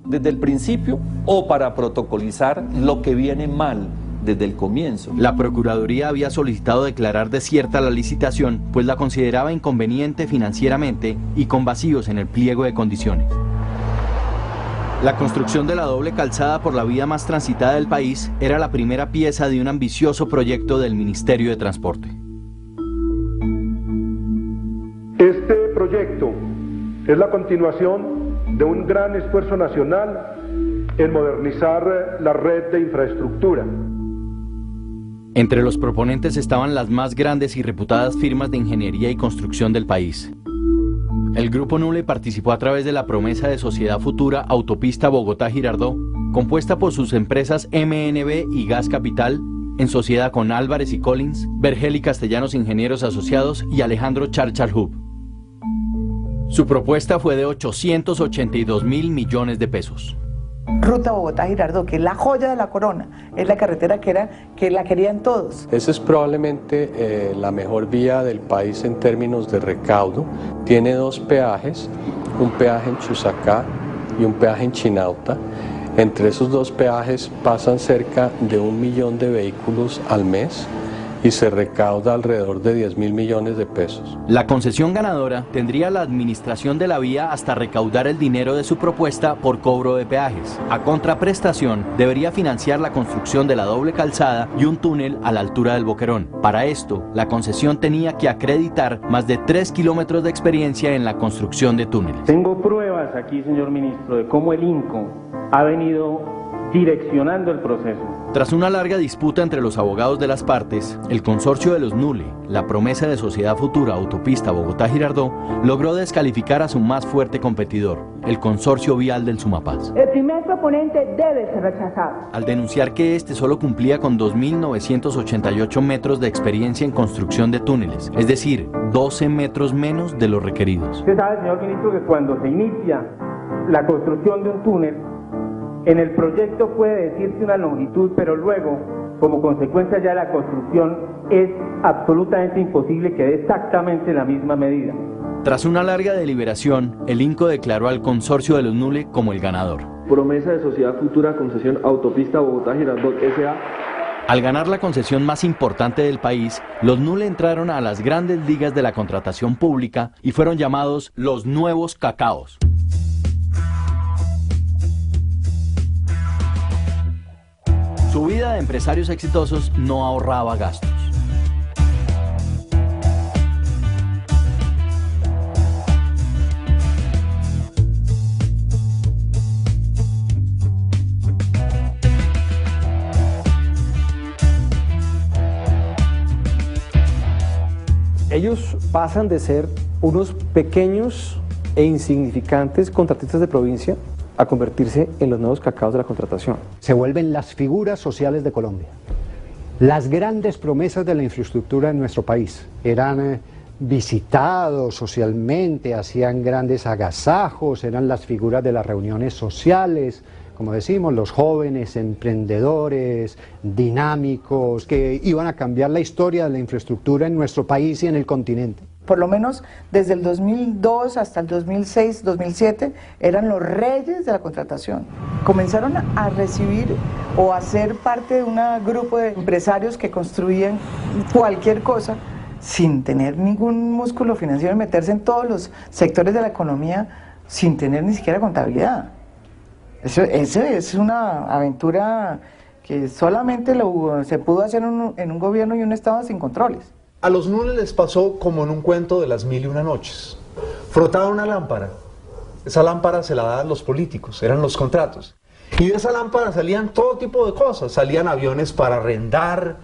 desde el principio o para protocolizar lo que viene mal desde el comienzo. La Procuraduría había solicitado declarar desierta la licitación, pues la consideraba inconveniente financieramente y con vacíos en el pliego de condiciones. La construcción de la doble calzada por la vía más transitada del país era la primera pieza de un ambicioso proyecto del Ministerio de Transporte. Este proyecto es la continuación de un gran esfuerzo nacional en modernizar la red de infraestructura. Entre los proponentes estaban las más grandes y reputadas firmas de ingeniería y construcción del país. El Grupo Nule participó a través de la promesa de sociedad futura Autopista Bogotá-Girardot, compuesta por sus empresas MNB y Gas Capital, en sociedad con Álvarez y Collins, Vergel y Castellanos Ingenieros Asociados y Alejandro Charchalhub. Su propuesta fue de 882.000 millones de pesos. Ruta Bogotá-Girardot, que es la joya de la corona, es la carretera que la querían todos. Esa es probablemente la mejor vía del país en términos de recaudo. Tiene dos peajes, un peaje en Chusacá y un peaje en Chinauta. Entre esos dos peajes pasan cerca de 1 millón de vehículos al mes y se recauda alrededor de 10.000 millones de pesos. La concesión ganadora tendría la administración de la vía hasta recaudar el dinero de su propuesta por cobro de peajes. A contraprestación, debería financiar la construcción de la doble calzada y un túnel a la altura del Boquerón. Para esto, la concesión tenía que acreditar más de 3 kilómetros de experiencia en la construcción de túneles. Tengo pruebas aquí, señor ministro, de cómo el INCO ha venido direccionando el proceso. Tras una larga disputa entre los abogados de las partes, el consorcio de los NULE, la promesa de Sociedad Futura Autopista Bogotá-Girardot, logró descalificar a su más fuerte competidor, el consorcio vial del Sumapaz. El primer proponente debe ser rechazado. Al denunciar que este solo cumplía con 2.988 metros de experiencia en construcción de túneles, es decir, 12 metros menos de los requeridos. Usted sabe, señor ministro, que cuando se inicia la construcción de un túnel, en el proyecto puede decirse una longitud, pero luego, como consecuencia ya de la construcción, es absolutamente imposible que dé exactamente la misma medida. Tras una larga deliberación, el INCO declaró al consorcio de los NULE como el ganador. Promesa de Sociedad Futura Concesión Autopista Bogotá-Girardot S.A. Al ganar la concesión más importante del país, los NULE entraron a las grandes ligas de la contratación pública y fueron llamados los nuevos cacaos. Su vida de empresarios exitosos no ahorraba gastos. Ellos pasan de ser unos pequeños e insignificantes contratistas de provincia a convertirse en los nuevos cacaos de la contratación. Se vuelven las figuras sociales de Colombia. Las grandes promesas de la infraestructura en nuestro país eran visitados socialmente, hacían grandes agasajos, eran las figuras de las reuniones sociales, como decimos, los jóvenes emprendedores, dinámicos, que iban a cambiar la historia de la infraestructura en nuestro país y en el continente. Por lo menos desde el 2002 hasta el 2006, 2007, eran los reyes de la contratación. Comenzaron a recibir o a ser parte de un grupo de empresarios que construían cualquier cosa sin tener ningún músculo financiero y meterse en todos los sectores de la economía sin tener ni siquiera contabilidad. Eso es una aventura que solamente se pudo hacer en un gobierno y un estado sin controles. A los NULE les pasó como en un cuento de las 1001 noches. Frotaban una lámpara. Esa lámpara se la daban los políticos, eran los contratos. Y de esa lámpara salían todo tipo de cosas. Salían aviones para arrendar,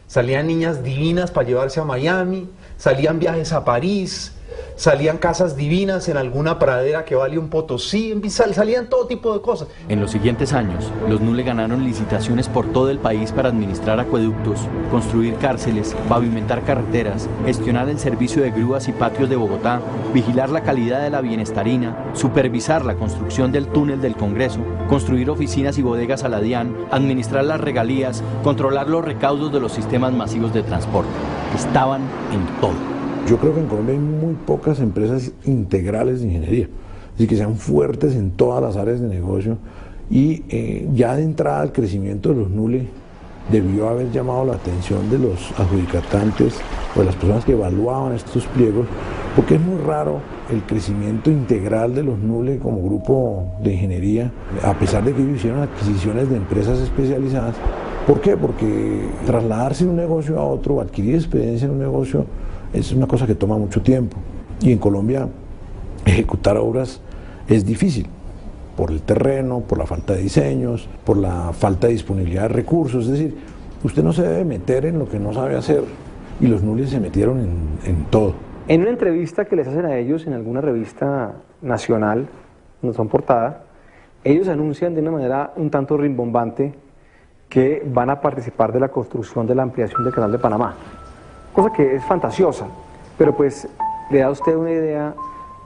salían niñas divinas para llevarse a Miami, salían viajes a París, salían casas divinas en alguna pradera que vale un Potosí, salían todo tipo de cosas. En los siguientes años, los NULE ganaron licitaciones por todo el país para administrar acueductos, construir cárceles, pavimentar carreteras, gestionar el servicio de grúas y patios de Bogotá, vigilar la calidad de la bienestarina, supervisar la construcción del túnel del Congreso, construir oficinas y bodegas a la DIAN, administrar las regalías, controlar los recaudos de los sistemas masivos de transporte. Estaban en todo. Yo creo que en Colombia hay muy pocas empresas integrales de ingeniería, es decir, que sean fuertes en todas las áreas de negocio y ya de entrada el crecimiento de los NULE debió haber llamado la atención de los adjudicantes o de las personas que evaluaban estos pliegos, porque es muy raro el crecimiento integral de los NULE como grupo de ingeniería, a pesar de que ellos hicieron adquisiciones de empresas especializadas. ¿Por qué? Porque trasladarse de un negocio a otro o adquirir experiencia en un negocio es una cosa que toma mucho tiempo, y en Colombia ejecutar obras es difícil por el terreno, por la falta de diseños, por la falta de disponibilidad de recursos. Es decir, usted no se debe meter en lo que no sabe hacer, y los NULE se metieron en todo. En una entrevista que les hacen a ellos en alguna revista nacional, donde son portada, ellos anuncian de una manera un tanto rimbombante que van a participar de la construcción de la ampliación del Canal de Panamá. Cosa que es fantasiosa, pero pues le da a usted una idea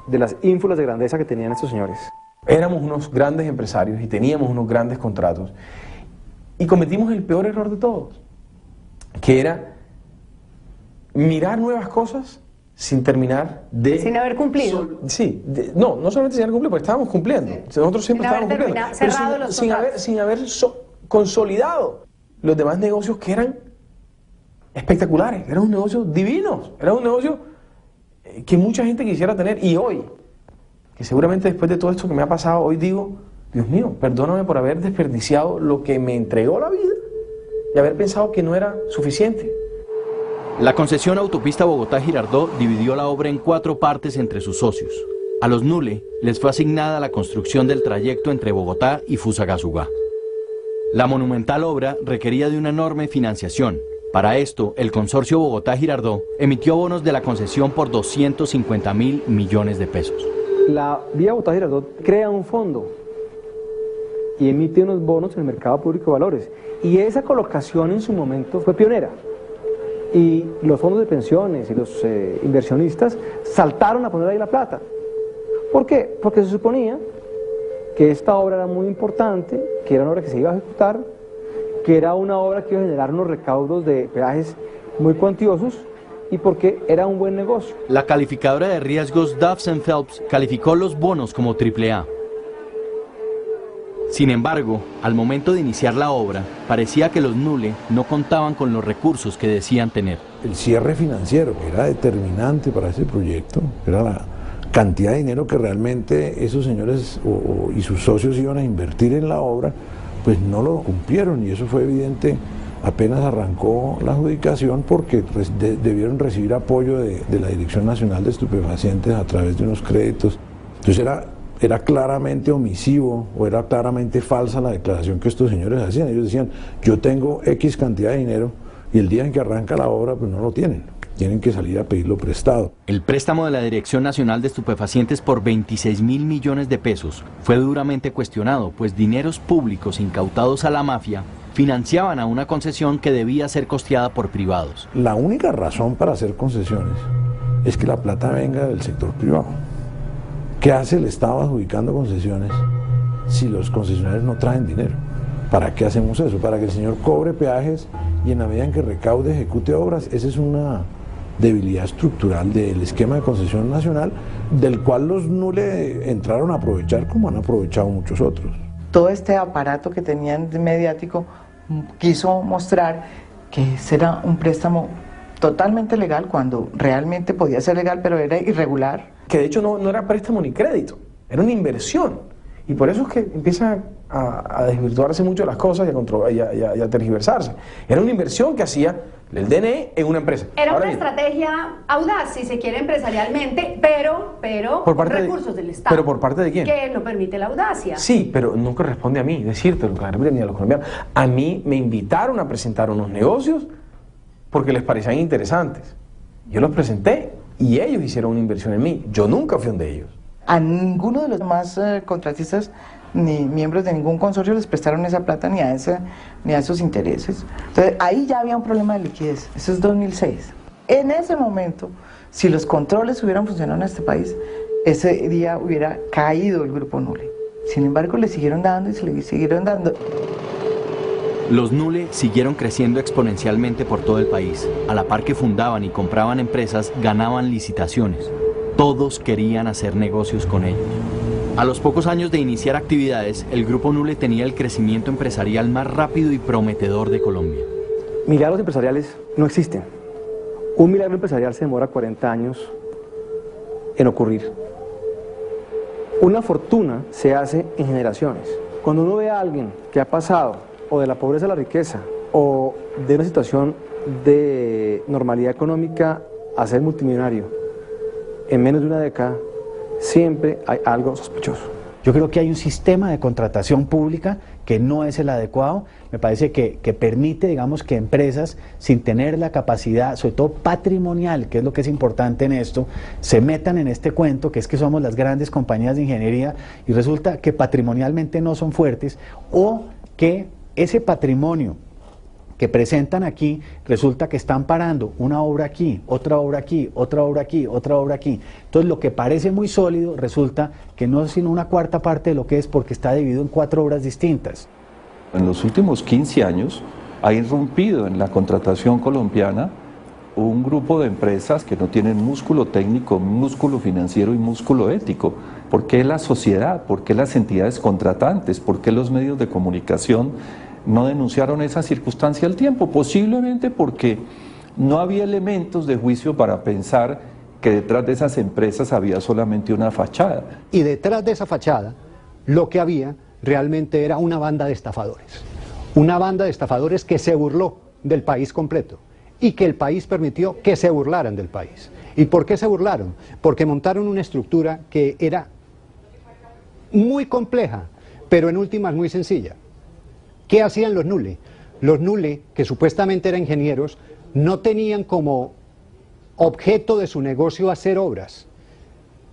de las ínfulas de grandeza que tenían estos señores. Éramos unos grandes empresarios y teníamos unos grandes contratos y cometimos el peor error de todos, que era mirar nuevas cosas sin terminar de... Sin haber cumplido. No solamente sin haber cumplido, porque estábamos cumpliendo. Nosotros siempre estábamos cumpliendo. Pero sin haber consolidado los demás negocios que eran espectaculares, eran un negocio divinos, era un negocio que mucha gente quisiera tener. Y hoy, que seguramente después de todo esto que me ha pasado, hoy digo, Dios mío, perdóname por haber desperdiciado lo que me entregó la vida y haber pensado que no era suficiente. La concesión Autopista Bogotá-Girardot dividió la obra en 4 partes entre sus socios. A los Nule les fue asignada la construcción del trayecto entre Bogotá y Fusagasugá. La monumental obra requería de una enorme financiación. Para esto, el consorcio Bogotá-Girardot emitió bonos de la concesión por 250.000 millones de pesos. La vía Bogotá-Girardot crea un fondo y emite unos bonos en el mercado público de valores. Y esa colocación en su momento fue pionera. Y los fondos de pensiones y los inversionistas saltaron a poner ahí la plata. ¿Por qué? Porque se suponía que esta obra era muy importante, que era una obra que se iba a ejecutar, que era una obra que iba a generar unos recaudos de peajes muy cuantiosos y porque era un buen negocio. La calificadora de riesgos Duff & Phelps calificó los bonos como AAA. Sin embargo, al momento de iniciar la obra, parecía que los Nule no contaban con los recursos que decían tener. El cierre financiero, que era determinante para ese proyecto, era la cantidad de dinero que realmente esos señores y sus socios iban a invertir en la obra, pues no lo cumplieron, y eso fue evidente apenas arrancó la adjudicación, porque debieron recibir apoyo de la Dirección Nacional de Estupefacientes a través de unos créditos. Entonces era claramente omisivo o era claramente falsa la declaración que estos señores hacían. Ellos decían, yo tengo X cantidad de dinero, y el día en que arranca la obra pues no lo tienen. Tienen que salir a pedirlo prestado. El préstamo de la Dirección Nacional de Estupefacientes por 26.000 millones de pesos fue duramente cuestionado, pues dineros públicos incautados a la mafia financiaban a una concesión que debía ser costeada por privados. La única razón para hacer concesiones es que la plata venga del sector privado. ¿Qué hace el Estado adjudicando concesiones si los concesionarios no traen dinero? ¿Para qué hacemos eso? Para que el señor cobre peajes y en la medida en que recaude ejecute obras. Esa es una debilidad estructural del esquema de concesión nacional, del cual los Nule entraron a aprovechar como han aprovechado muchos otros. Todo este aparato que tenían de mediático quiso mostrar que ese era un préstamo totalmente legal cuando realmente podía ser legal, pero era irregular. Que de hecho no era préstamo ni crédito, era una inversión. Y por eso es que empiezan a desvirtuarse mucho las cosas y a tergiversarse. Era una inversión que hacía el DNE en una empresa. Era una estrategia audaz, si se quiere, empresarialmente, pero por parte recursos del Estado. ¿Pero por parte de quién? Que no permite la audacia. Sí, pero no corresponde a mí decírtelo, ni a los colombianos. A mí me invitaron a presentar unos negocios porque les parecían interesantes. Yo los presenté y ellos hicieron una inversión en mí. Yo nunca fui uno de ellos. A ninguno de los demás contratistas ni miembros de ningún consorcio les prestaron esa plata ni a esos intereses. Entonces ahí ya había un problema de liquidez. Eso es 2006. En ese momento, si los controles hubieran funcionado en este país, ese día hubiera caído el grupo Nule. Sin embargo, le siguieron dando y se le siguieron dando. Los Nule siguieron creciendo exponencialmente por todo el país. A la par que fundaban y compraban empresas, ganaban licitaciones. Todos querían hacer negocios con ellos. A los pocos años de iniciar actividades, el Grupo Nule tenía el crecimiento empresarial más rápido y prometedor de Colombia. Milagros empresariales no existen. Un milagro empresarial se demora 40 años en ocurrir. Una fortuna se hace en generaciones. Cuando uno ve a alguien que ha pasado o de la pobreza a la riqueza o de una situación de normalidad económica a ser multimillonario en menos de una década, siempre hay algo sospechoso. Yo creo que hay un sistema de contratación pública que no es el adecuado. Me parece que permite, digamos, que empresas sin tener la capacidad, sobre todo patrimonial, que es lo que es importante en esto, se metan en este cuento, que es que somos las grandes compañías de ingeniería y resulta que patrimonialmente no son fuertes o que ese patrimonio que presentan aquí, resulta que están parando una obra aquí, otra obra aquí, otra obra aquí, otra obra aquí. Entonces lo que parece muy sólido resulta que no es sino una cuarta parte de lo que es, porque está dividido en 4 obras distintas. En los últimos 15 años ha irrumpido en la contratación colombiana un grupo de empresas que no tienen músculo técnico, músculo financiero y músculo ético. ¿Por qué la sociedad? ¿Por qué las entidades contratantes? ¿Por qué los medios de comunicación no denunciaron esa circunstancia al tiempo? Posiblemente porque no había elementos de juicio para pensar que detrás de esas empresas había solamente una fachada. Y detrás de esa fachada, lo que había realmente era una banda de estafadores. Una banda de estafadores que se burló del país completo y que el país permitió que se burlaran del país. ¿Y por qué se burlaron? Porque montaron una estructura que era muy compleja, pero en últimas muy sencilla. ¿Qué hacían los Nule? Los Nule, que supuestamente eran ingenieros, no tenían como objeto de su negocio hacer obras.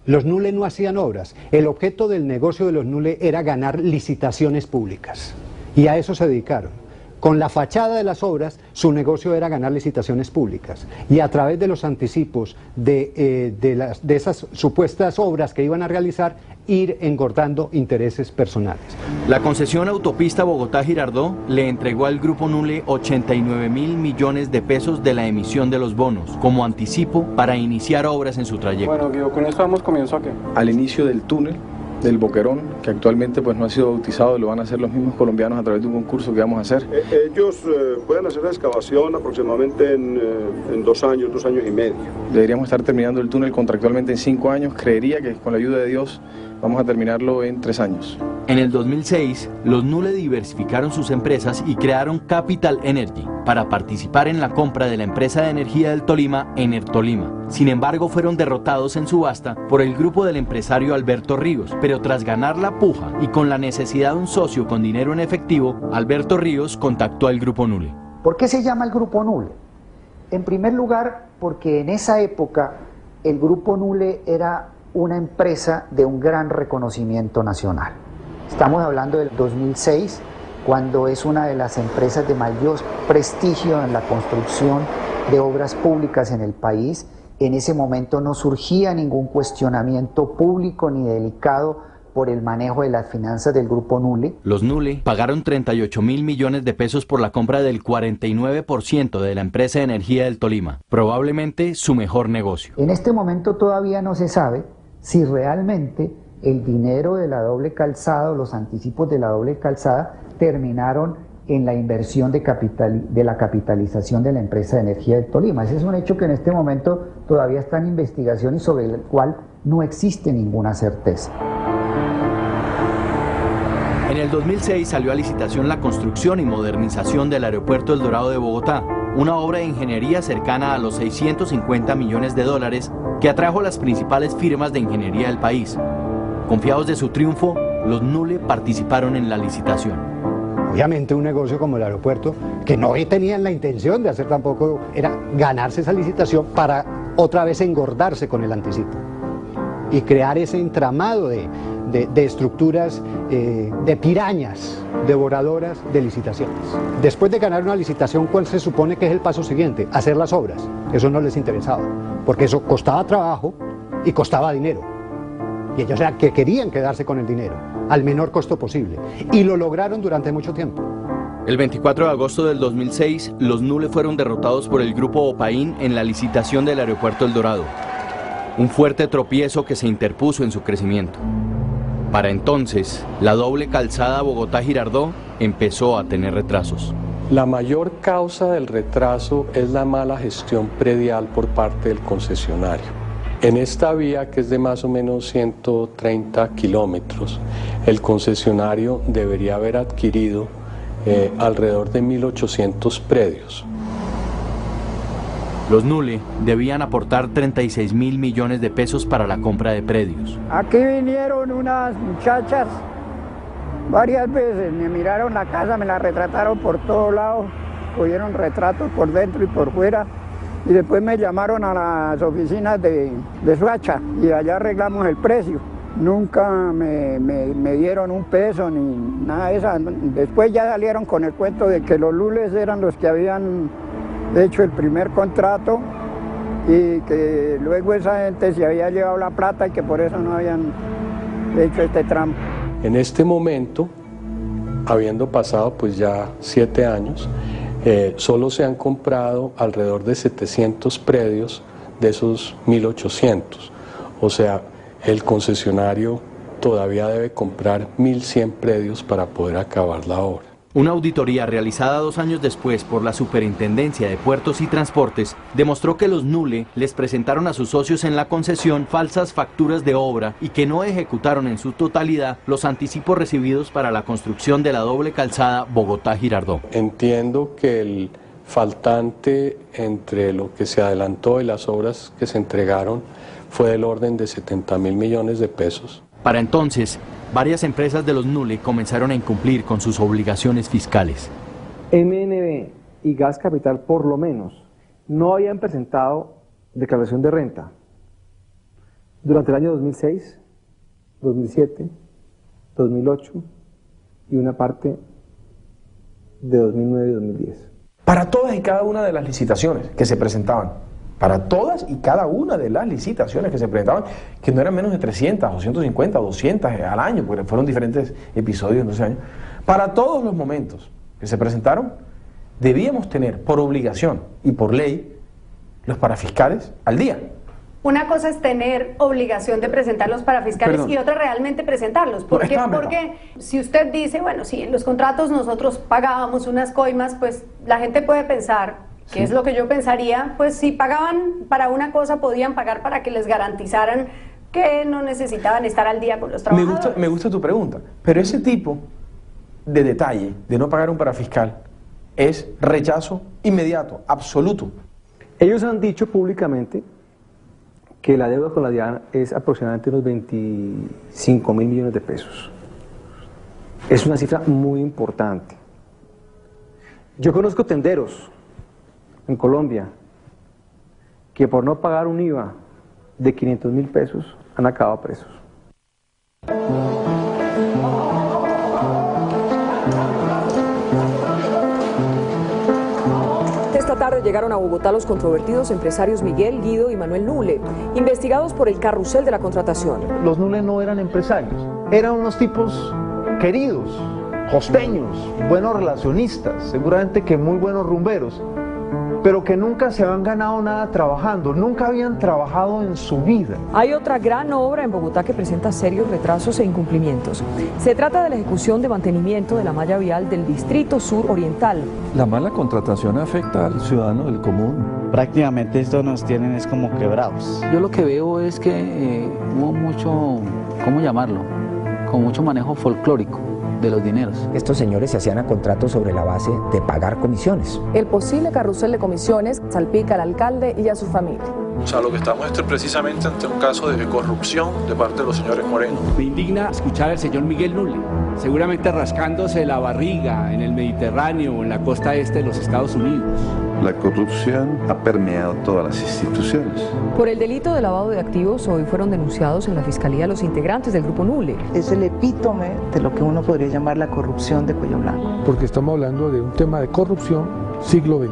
Los Nule no hacían obras. El objeto del negocio de los Nule era ganar licitaciones públicas. Y a eso se dedicaron. Con la fachada de las obras, su negocio era ganar licitaciones públicas. Y a través de los anticipos de esas supuestas obras que iban a realizar, ir engordando intereses personales. La concesión autopista Bogotá-Girardot le entregó al Grupo Nule 89.000 millones de pesos de la emisión de los bonos, como anticipo para iniciar obras en su trayecto. Bueno, Guido, con esto damos comienzo a qué? Al inicio del túnel del Boquerón, que actualmente pues no ha sido bautizado, lo van a hacer los mismos colombianos a través de un concurso que vamos a hacer. Ellos pueden hacer la excavación aproximadamente en 2 años, 2 años y medio. Deberíamos estar terminando el túnel contractualmente en 5 años. Creería que con la ayuda de Dios vamos a terminarlo en 3 años. En el 2006, los Nule diversificaron sus empresas y crearon Capital Energy para participar en la compra de la empresa de energía del Tolima, Enertolima. Sin embargo, fueron derrotados en subasta por el grupo del empresario Alberto Ríos, pero tras ganar la puja y con la necesidad de un socio con dinero en efectivo, Alberto Ríos contactó al Grupo Nule. ¿Por qué se llama el Grupo Nule? En primer lugar, porque en esa época el Grupo Nule era una empresa de un gran reconocimiento nacional. Estamos hablando del 2006, cuando es una de las empresas de mayor prestigio en la construcción de obras públicas en el país. En ese momento no surgía ningún cuestionamiento público ni delicado por el manejo de las finanzas del Grupo Nule. Los Nule pagaron 38.000 millones de pesos por la compra del 49% de la empresa de energía del Tolima, probablemente su mejor negocio. En este momento todavía no se sabe si realmente el dinero de la doble calzada o los anticipos de la doble calzada terminaron en la inversión de la capitalización de la empresa de energía del Tolima. Ese es un hecho que en este momento todavía está en investigación y sobre el cual no existe ninguna certeza. En el 2006 salió a licitación la construcción y modernización del Aeropuerto El Dorado de Bogotá, una obra de ingeniería cercana a los 650 millones de dólares que atrajo las principales firmas de ingeniería del país. Confiados de su triunfo, los Nule participaron en la licitación. Obviamente un negocio como el aeropuerto, que no tenían la intención de hacer tampoco, era ganarse esa licitación para otra vez engordarse con el anticipo y crear ese entramado de estructuras, de pirañas devoradoras de licitaciones. Después de ganar una licitación, ¿cuál se supone que es el paso siguiente? Hacer las obras. Eso no les interesaba, porque eso costaba trabajo y costaba dinero. Y ellos eran que querían quedarse con el dinero al menor costo posible, y lo lograron durante mucho tiempo. El 24 de agosto del 2006, los Nule fueron derrotados por el Grupo Opaín en la licitación del Aeropuerto El Dorado. Un fuerte tropiezo que se interpuso en su crecimiento. Para entonces, la doble calzada Bogotá-Girardot empezó a tener retrasos. La mayor causa del retraso es la mala gestión predial por parte del concesionario. En esta vía, que es de más o menos 130 kilómetros, el concesionario debería haber adquirido alrededor de 1.800 predios. Los Nule debían aportar 36.000 millones de pesos para la compra de predios. Aquí vinieron unas muchachas varias veces, me miraron la casa, me la retrataron por todos lados, cogieron retratos por dentro y por fuera, y después me llamaron a las oficinas de Soacha y allá arreglamos el precio. Nunca me dieron un peso ni nada de eso. Después ya salieron con el cuento de que los lules eran los que habían hecho el primer contrato y que luego esa gente se había llevado la plata y que por eso no habían hecho este tramo. En este momento, habiendo pasado pues ya 7 años, solo se han comprado alrededor de 700 predios de esos 1800. O sea, el concesionario todavía debe comprar 1100 predios para poder acabar la obra. Una auditoría realizada 2 años después por la Superintendencia de Puertos y Transportes demostró que los NULE les presentaron a sus socios en la concesión falsas facturas de obra y que no ejecutaron en su totalidad los anticipos recibidos para la construcción de la doble calzada Bogotá-Girardot. Entiendo que el faltante entre lo que se adelantó y las obras que se entregaron fue del orden de 70.000 millones de pesos. Para entonces, varias empresas de los NULE comenzaron a incumplir con sus obligaciones fiscales. MNB y Gas Capital, por lo menos, no habían presentado declaración de renta durante el año 2006, 2007, 2008 y una parte de 2009 y 2010. Para todas y cada una de las licitaciones que se presentaban, para todas y cada una de las licitaciones que se presentaban, que no eran menos de 300, 250, 200 al año, porque fueron diferentes episodios en ese año, para todos los momentos que se presentaron, debíamos tener por obligación y por ley los parafiscales al día. Una cosa es tener obligación de presentar los parafiscales. Perdón. Y otra realmente presentarlos. Porque si usted dice, bueno, si en los contratos nosotros pagábamos unas coimas, pues la gente puede pensar, que es lo que yo pensaría, pues si pagaban para una cosa, podían pagar para que les garantizaran que no necesitaban estar al día con los trabajadores. Me gusta tu pregunta, pero ese tipo de detalle de no pagar un parafiscal es rechazo inmediato, absoluto. Ellos han dicho públicamente que la deuda con la DIAN es aproximadamente unos 25.000 millones de pesos. Es una cifra muy importante. Yo conozco tenderos en Colombia que por no pagar un IVA de 500.000 pesos han acabado presos. Esta tarde llegaron a Bogotá los controvertidos empresarios Miguel, Guido y Manuel Nule, investigados por el carrusel de la contratación. Los NULE no eran empresarios, eran unos tipos queridos, costeños, buenos relacionistas, seguramente que muy buenos rumberos, pero que nunca se habían ganado nada trabajando, nunca habían trabajado en su vida. Hay otra gran obra en Bogotá que presenta serios retrasos e incumplimientos. Se trata de la ejecución de mantenimiento de la malla vial del Distrito Sur Oriental. La mala contratación afecta al ciudadano del común. Prácticamente esto nos tienen es como quebrados. Yo lo que veo es que hubo mucho, ¿cómo llamarlo? Con mucho manejo folclórico de los dineros. Estos señores se hacían a contratos sobre la base de pagar comisiones. El posible carrusel de comisiones salpica al alcalde y a su familia. O sea, lo que estamos es precisamente ante un caso de corrupción de parte de los señores Moreno. Me indigna escuchar al señor Miguel Nule, seguramente rascándose la barriga en el Mediterráneo o en la costa este de los Estados Unidos. La corrupción ha permeado todas las instituciones. Por el delito de lavado de activos, hoy fueron denunciados en la Fiscalía los integrantes del Grupo Nule. Es el epítome de lo que uno podría llamar la corrupción de cuello blanco. Porque estamos hablando de un tema de corrupción siglo XXI.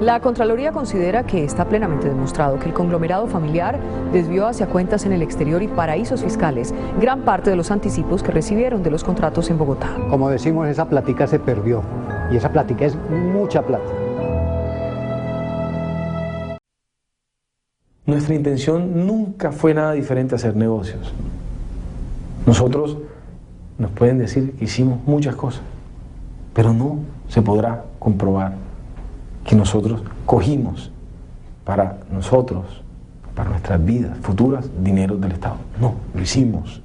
La Contraloría considera que está plenamente demostrado que el conglomerado familiar desvió hacia cuentas en el exterior y paraísos fiscales gran parte de los anticipos que recibieron de los contratos en Bogotá. Como decimos, esa plática se perdió y esa plática es mucha plata. Nuestra intención nunca fue nada diferente a hacer negocios. Nosotros nos pueden decir que hicimos muchas cosas, pero no se podrá comprobar que nosotros cogimos para nosotros, para nuestras vidas futuras, dinero del Estado. No, lo hicimos.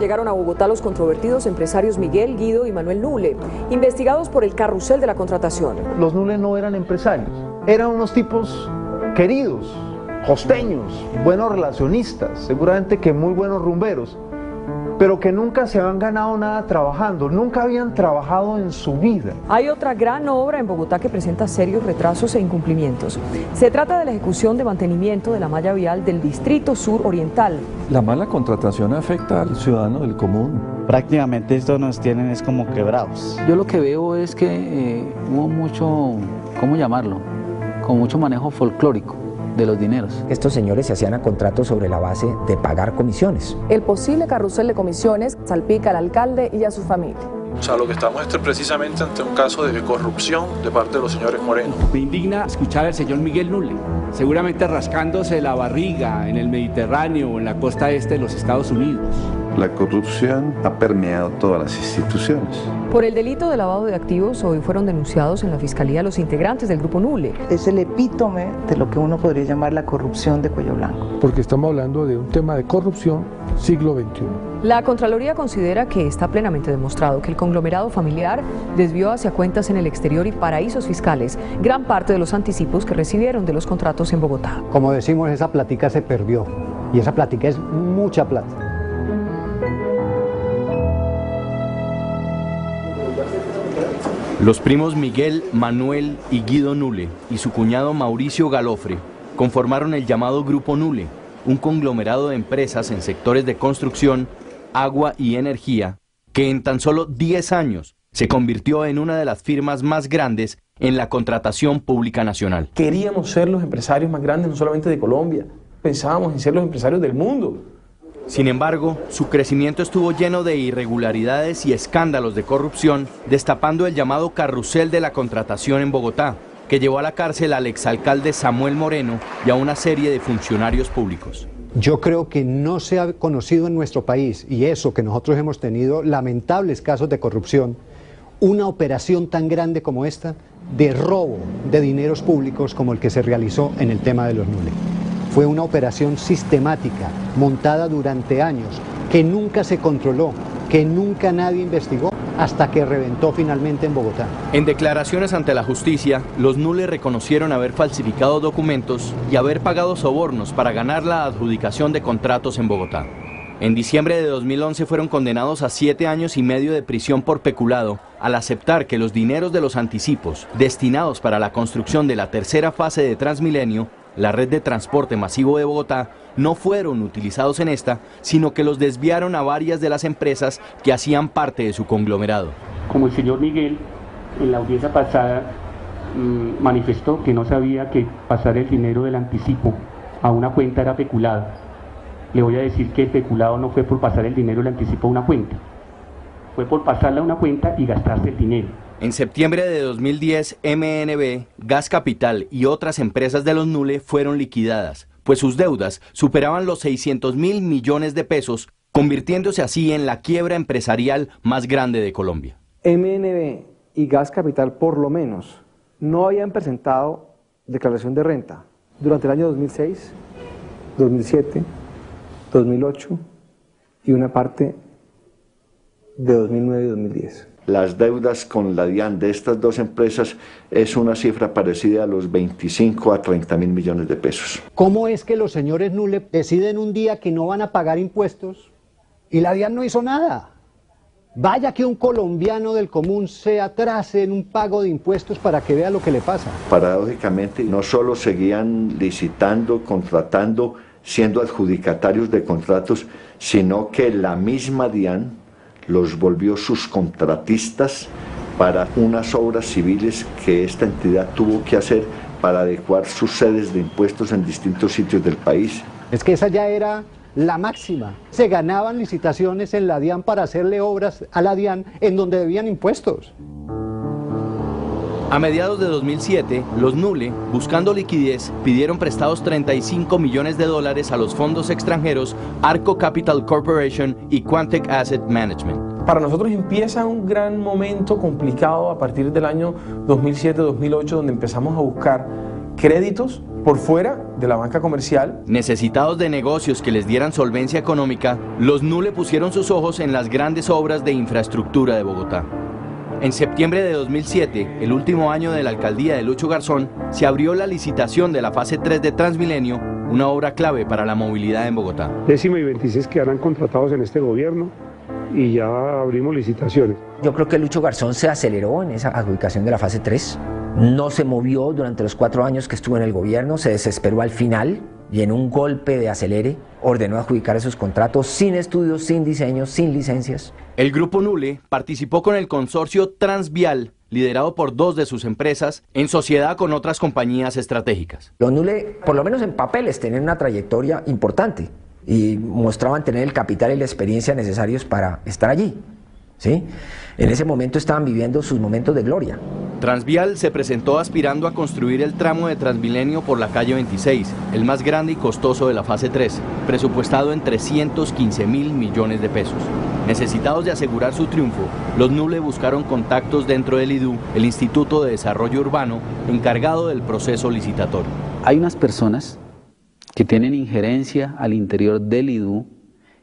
Llegaron a Bogotá los controvertidos empresarios Miguel, Guido y Manuel Nule, investigados por el carrusel de la contratación. Los NULE no eran empresarios, eran unos tipos queridos, costeños, buenos relacionistas, seguramente que muy buenos rumberos, pero que nunca se habían ganado nada trabajando, nunca habían trabajado en su vida. Hay otra gran obra en Bogotá que presenta serios retrasos e incumplimientos. Se trata de la ejecución de mantenimiento de la malla vial del Distrito Sur Oriental. La mala contratación afecta al ciudadano del común. Prácticamente esto nos tienen es como quebrados. Yo lo que veo es que hubo mucho, ¿cómo llamarlo? Con mucho manejo folclórico de los dineros. Estos señores se hacían a contratos sobre la base de pagar comisiones. El posible carrusel de comisiones salpica al alcalde y a su familia. O sea, lo que estamos es precisamente ante un caso de corrupción de parte de los señores Moreno. Me indigna escuchar al señor Miguel Nule, seguramente rascándose la barriga en el Mediterráneo o en la costa este de los Estados Unidos. La corrupción ha permeado todas las instituciones. Por el delito de lavado de activos, hoy fueron denunciados en la Fiscalía los integrantes del Grupo Nule. Es el epítome de lo que uno podría llamar la corrupción de cuello blanco. Porque estamos hablando de un tema de corrupción siglo XXI. La Contraloría considera que está plenamente demostrado que el conglomerado familiar desvió hacia cuentas en el exterior y paraísos fiscales gran parte de los anticipos que recibieron de los contratos en Bogotá. Como decimos, esa plática se perdió y esa plática es mucha plata. Los primos Miguel, Manuel y Guido Nule y su cuñado Mauricio Galofre conformaron el llamado Grupo Nule, un conglomerado de empresas en sectores de construcción, agua y energía, que en tan solo 10 años se convirtió en una de las firmas más grandes en la contratación pública nacional. Queríamos ser los empresarios más grandes, no solamente de Colombia, pensábamos en ser los empresarios del mundo. Sin embargo, su crecimiento estuvo lleno de irregularidades y escándalos de corrupción, destapando el llamado carrusel de la contratación en Bogotá, que llevó a la cárcel al exalcalde Samuel Moreno y a una serie de funcionarios públicos. Yo creo que no se ha conocido en nuestro país, y eso que nosotros hemos tenido lamentables casos de corrupción, una operación tan grande como esta, de robo de dineros públicos como el que se realizó en el tema de los Nule. Fue una operación sistemática, montada durante años, que nunca se controló, que nunca nadie investigó, hasta que reventó finalmente en Bogotá. En declaraciones ante la justicia, los Nule reconocieron haber falsificado documentos y haber pagado sobornos para ganar la adjudicación de contratos en Bogotá. En diciembre de 2011 fueron condenados a 7 años y medio de prisión por peculado al aceptar que los dineros de los anticipos destinados para la construcción de la tercera fase de Transmilenio, la red de transporte masivo de Bogotá, no fueron utilizados en esta, sino que los desviaron a varias de las empresas que hacían parte de su conglomerado. Como el señor Miguel, en la audiencia pasada, manifestó que no sabía que pasar el dinero del anticipo a una cuenta era peculado. Le voy a decir que el peculado no fue por pasar el dinero del anticipo a una cuenta, fue por pasarla a una cuenta y gastarse el dinero. En septiembre de 2010, MNB, Gas Capital y otras empresas de los Nule fueron liquidadas, pues sus deudas superaban los 600.000 millones de pesos, convirtiéndose así en la quiebra empresarial más grande de Colombia. MNB y Gas Capital, por lo menos, no habían presentado declaración de renta durante el año 2006, 2007, 2008 y una parte de 2009 y 2010. Las deudas con la DIAN de estas dos empresas es una cifra parecida a los 25 a 30 mil millones de pesos. ¿Cómo es que los señores Nule deciden un día que no van a pagar impuestos y la DIAN no hizo nada? Vaya que un colombiano del común se atrase en un pago de impuestos para que vea lo que le pasa. Paradójicamente, no solo seguían licitando, contratando, siendo adjudicatarios de contratos, sino que la misma DIAN los volvió sus contratistas para unas obras civiles que esta entidad tuvo que hacer para adecuar sus sedes de impuestos en distintos sitios del país. Es que esa ya era la máxima. Se ganaban licitaciones en la DIAN para hacerle obras a la DIAN en donde debían impuestos. A mediados de 2007, los Nule, buscando liquidez, pidieron prestados $35 millones a los fondos extranjeros Arco Capital Corporation y Quantec Asset Management. Para nosotros empieza un gran momento complicado a partir del año 2007-2008, donde empezamos a buscar créditos por fuera de la banca comercial. Necesitados de negocios que les dieran solvencia económica, los Nule pusieron sus ojos en las grandes obras de infraestructura de Bogotá. En septiembre de 2007, el último año de la alcaldía de Lucho Garzón, se abrió la licitación de la fase 3 de Transmilenio, una obra clave para la movilidad en Bogotá. 10ª y 26 quedarán contratados en este gobierno y ya abrimos licitaciones. Yo creo que Lucho Garzón se aceleró en esa adjudicación de la fase 3, no se movió durante los 4 años que estuvo en el gobierno, se desesperó al final y en un golpe de acelere ordenó adjudicar esos contratos sin estudios, sin diseños, sin licencias. El Grupo Nule participó con el consorcio Transvial, liderado por 2 de sus empresas, en sociedad con otras compañías estratégicas. Los Nule, por lo menos en papeles, tenían una trayectoria importante y mostraban tener el capital y la experiencia necesarios para estar allí, ¿sí? En ese momento estaban viviendo sus momentos de gloria. Transvial se presentó aspirando a construir el tramo de Transmilenio por la calle 26, el más grande y costoso de la fase 3, presupuestado en 315.000 millones de pesos. Necesitados de asegurar su triunfo, los Nule buscaron contactos dentro del IDU, el Instituto de Desarrollo Urbano, encargado del proceso licitatorio. Hay unas personas que tienen injerencia al interior del IDU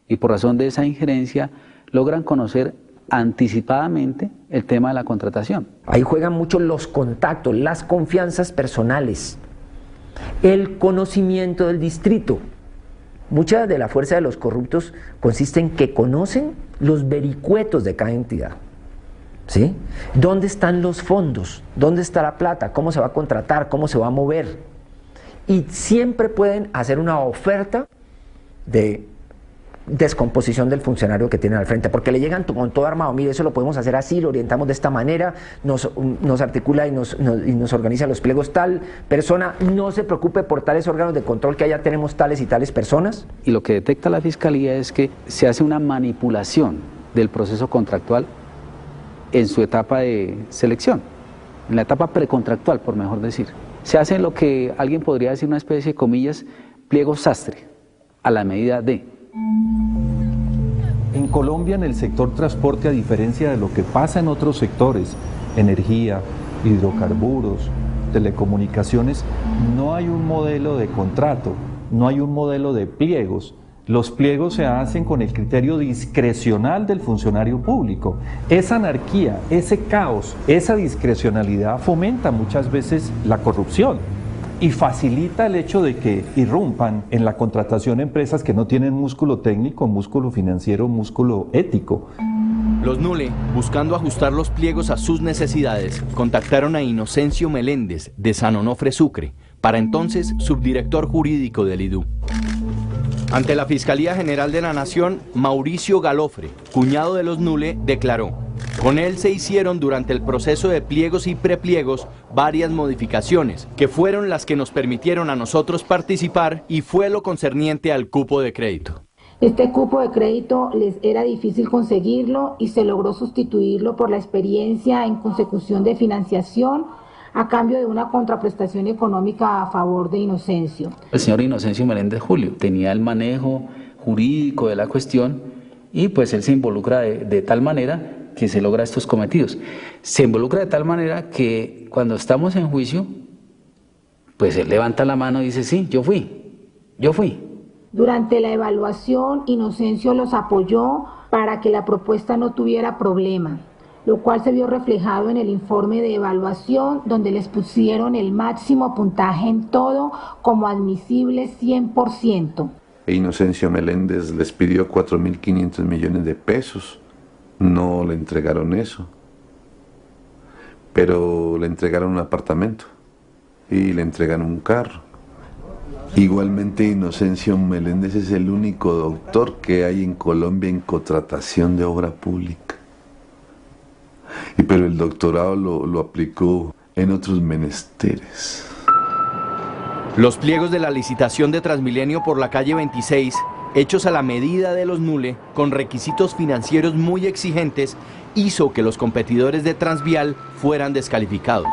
y por razón de esa injerencia logran conocer anticipadamente el tema de la contratación. Ahí juegan mucho los contactos, las confianzas personales, el conocimiento del distrito. Mucha de la fuerza de los corruptos consiste en que conocen los vericuetos de cada entidad, ¿sí? ¿Dónde están los fondos? ¿Dónde está la plata? ¿Cómo se va a contratar? ¿Cómo se va a mover? Y siempre pueden hacer una oferta de descomposición del funcionario que tienen al frente, porque le llegan con todo armado. Mire, eso lo podemos hacer así, lo orientamos de esta manera, nos articula y nos organiza los pliegos tal persona, no se preocupe por tales órganos de control que allá tenemos tales y tales personas. Y lo que detecta la Fiscalía es que se hace una manipulación del proceso contractual en su etapa de selección, en la etapa precontractual, por mejor decir. Se hace lo que alguien podría decir una especie de comillas, pliego sastre, a la medida de. En Colombia, en el sector transporte, a diferencia de lo que pasa en otros sectores, energía, hidrocarburos, telecomunicaciones, no hay un modelo de contrato, no hay un modelo de pliegos. Los pliegos se hacen con el criterio discrecional del funcionario público. Esa anarquía, ese caos, esa discrecionalidad fomenta muchas veces la corrupción y facilita el hecho de que irrumpan en la contratación empresas que no tienen músculo técnico, músculo financiero, músculo ético. Los Nule, buscando ajustar los pliegos a sus necesidades, contactaron a Inocencio Meléndez de San Onofre Sucre, para entonces subdirector jurídico del IDU. Ante la Fiscalía General de la Nación, Mauricio Galofre, cuñado de los Nule, declaró: con él se hicieron durante el proceso de pliegos y prepliegos varias modificaciones, que fueron las que nos permitieron a nosotros participar y fue lo concerniente al cupo de crédito. Este cupo de crédito les era difícil conseguirlo y se logró sustituirlo por la experiencia en consecución de financiación a cambio de una contraprestación económica a favor de Inocencio. El señor Inocencio Meléndez Julio tenía el manejo jurídico de la cuestión y pues él se involucra de tal manera que se logra estos cometidos. Se involucra de tal manera que cuando estamos en juicio, pues él levanta la mano y dice: sí, yo fui. Durante la evaluación, Inocencio los apoyó para que la propuesta no tuviera problema, lo cual se vio reflejado en el informe de evaluación, donde les pusieron el máximo puntaje en todo como admisible 100%. Inocencio Meléndez les pidió 4.500 millones de pesos. No le entregaron eso, pero le entregaron un apartamento y le entregaron un carro. Igualmente, Inocencio Meléndez es el único doctor que hay en Colombia en contratación de obra pública. Pero el doctorado lo aplicó en otros menesteres. Los pliegos de la licitación de Transmilenio por la calle 26, hechos a la medida de los Nule, con requisitos financieros muy exigentes, hizo que los competidores de Transvial fueran descalificados.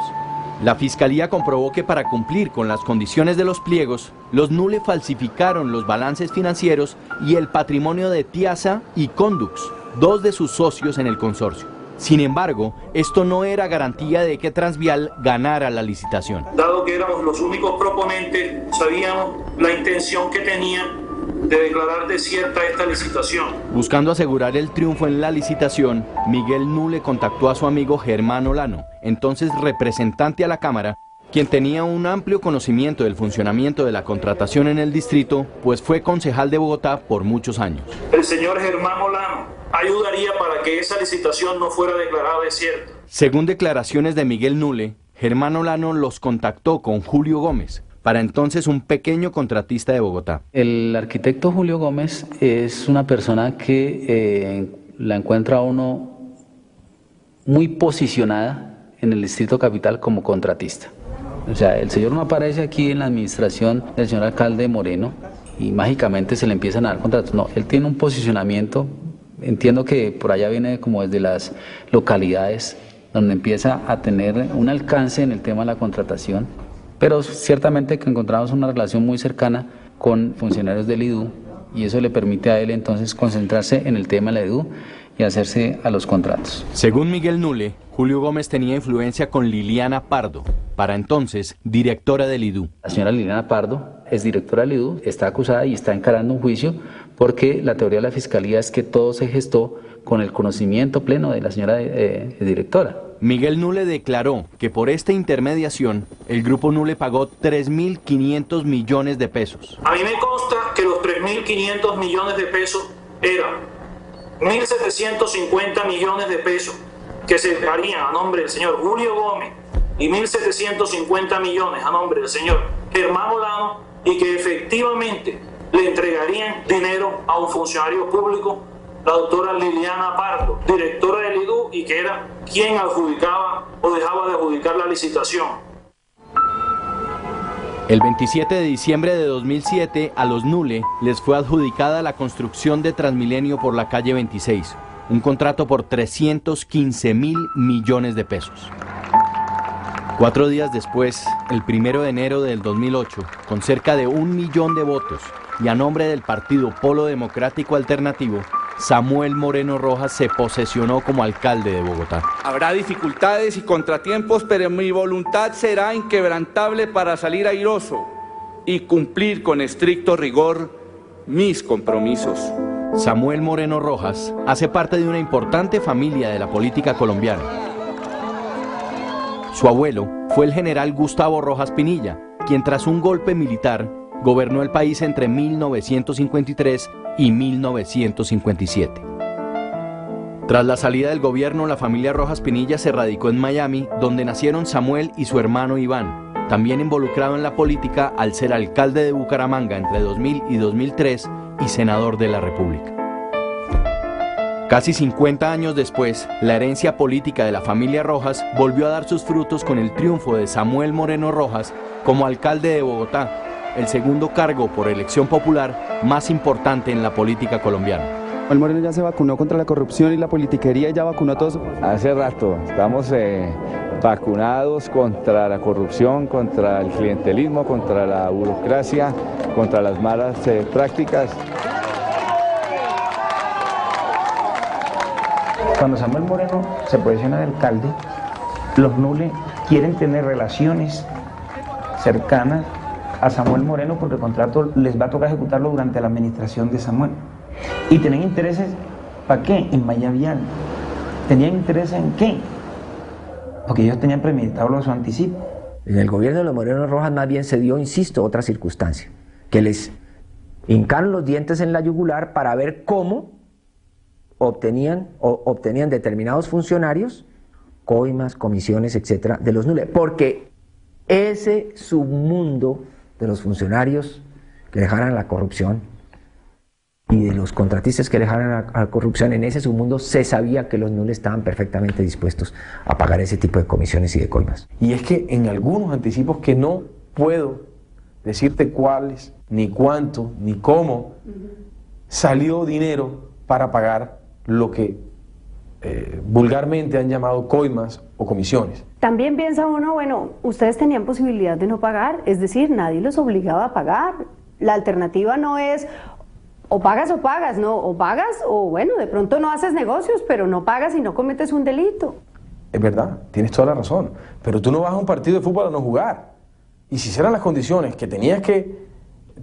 La Fiscalía comprobó que para cumplir con las condiciones de los pliegos, los Nule falsificaron los balances financieros y el patrimonio de Tiasa y Condux, 2 de sus socios en el consorcio. Sin embargo, esto no era garantía de que Transvial ganara la licitación. Dado que éramos los únicos proponentes, sabíamos la intención que tenían de declarar desierta esta licitación. Buscando asegurar el triunfo en la licitación, Miguel Nule contactó a su amigo Germán Olano, entonces representante a la Cámara, quien tenía un amplio conocimiento del funcionamiento de la contratación en el distrito, pues fue concejal de Bogotá por muchos años. El señor Germán Olano, ayudaría para que esa licitación no fuera declarada desierta. Según declaraciones de Miguel Nule, Germán Olano los contactó con Julio Gómez, para entonces un pequeño contratista de Bogotá. El arquitecto Julio Gómez es una persona que la encuentra uno muy posicionada en el Distrito Capital como contratista. O sea, el señor no aparece aquí en la administración del señor alcalde Moreno y mágicamente se le empiezan a dar contratos. No, él tiene un posicionamiento, entiendo que por allá viene como desde las localidades, donde empieza a tener un alcance en el tema de la contratación, pero ciertamente que encontramos una relación muy cercana con funcionarios del IDU y eso le permite a él entonces concentrarse en el tema de la IDU y hacerse a los contratos. Según Miguel Nule, Julio Gómez tenía influencia con Liliana Pardo, para entonces directora del IDU. La señora Liliana Pardo es directora del IDU, está acusada y está encarando un juicio porque la teoría de la Fiscalía es que todo se gestó con el conocimiento pleno de la señora directora. Miguel Nule declaró que por esta intermediación el Grupo Nule pagó 3.500 millones de pesos. A mí me consta que los 3.500 millones de pesos eran 1.750 millones de pesos que se harían a nombre del señor Julio Gómez y 1.750 millones a nombre del señor Germán Olano y que efectivamente le entregarían dinero a un funcionario público, la doctora Liliana Pardo, directora del IDU, y que era quien adjudicaba o dejaba de adjudicar la licitación. El 27 de diciembre de 2007 a los Nule les fue adjudicada la construcción de Transmilenio por la calle 26, un contrato por 315.000 millones de pesos. 4 días después, el 1 de enero del 2008, con cerca de 1 millón de votos y a nombre del partido Polo Democrático Alternativo, Samuel Moreno Rojas se posesionó como alcalde de Bogotá. Habrá dificultades y contratiempos, pero mi voluntad será inquebrantable para salir airoso y cumplir con estricto rigor mis compromisos. Samuel Moreno Rojas hace parte de una importante familia de la política colombiana. Su abuelo fue el general Gustavo Rojas Pinilla, quien tras un golpe militar gobernó el país entre 1953 y 1957. Tras la salida del gobierno, la familia Rojas Pinilla se radicó en Miami, donde nacieron Samuel y su hermano Iván, también involucrado en la política al ser alcalde de Bucaramanga entre 2000 y 2003 y senador de la República. Casi 50 años después, la herencia política de la familia Rojas volvió a dar sus frutos con el triunfo de Samuel Moreno Rojas como alcalde de Bogotá, el segundo cargo por elección popular más importante en la política colombiana. El Moreno ya se vacunó contra la corrupción y la politiquería, ya vacunó a todos. Hace rato estamos vacunados contra la corrupción, contra el clientelismo, contra la burocracia, contra las malas prácticas. Cuando Samuel Moreno se posiciona de alcalde, los Nule quieren tener relaciones cercanas a Samuel Moreno porque el contrato les va a tocar ejecutarlo durante la administración de Samuel. Y tenían intereses, ¿para qué? En malla vial. ¿Tenían intereses en qué? Porque ellos tenían premeditado lo de su anticipo. En el gobierno de los Moreno Rojas más bien se dio, insisto, otra circunstancia, que les hincaron los dientes en la yugular para ver cómo obtenían determinados funcionarios coimas, comisiones, etcétera, de los Nule, porque ese submundo de los funcionarios que dejaran la corrupción y de los contratistas que dejaran la corrupción, en ese submundo se sabía que los Nule estaban perfectamente dispuestos a pagar ese tipo de comisiones y de coimas. Y es que en algunos anticipos que no puedo decirte cuáles, ni cuánto, ni cómo, salió dinero para pagar lo que vulgarmente han llamado coimas o comisiones. También piensa uno, bueno, ustedes tenían posibilidad de no pagar, es decir, nadie los obligaba a pagar. La alternativa no es o pagas, no, o pagas o bueno, de pronto no haces negocios, pero no pagas y no cometes un delito. Es verdad, tienes toda la razón, pero tú no vas a un partido de fútbol a no jugar. Y si eran las condiciones que tenías que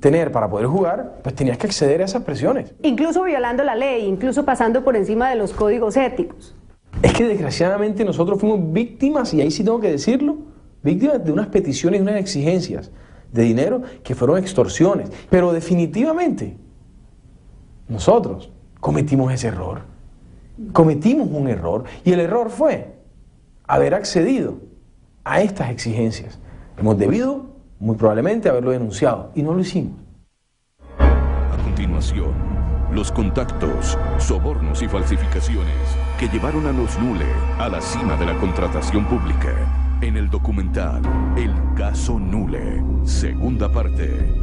tener para poder jugar, pues tenías que acceder a esas presiones. Incluso violando la ley, incluso pasando por encima de los códigos éticos. Es que desgraciadamente nosotros fuimos víctimas, y ahí sí tengo que decirlo, víctimas de unas peticiones y unas exigencias de dinero que fueron extorsiones. Pero definitivamente nosotros cometimos ese error. cometimos un error, y el error fue haber accedido a estas exigencias. Hemos debido, muy probablemente, haberlo denunciado, y no lo hicimos. A continuación, los contactos, sobornos y falsificaciones que llevaron a los Nule a la cima de la contratación pública. En el documental El Caso Nule, segunda parte.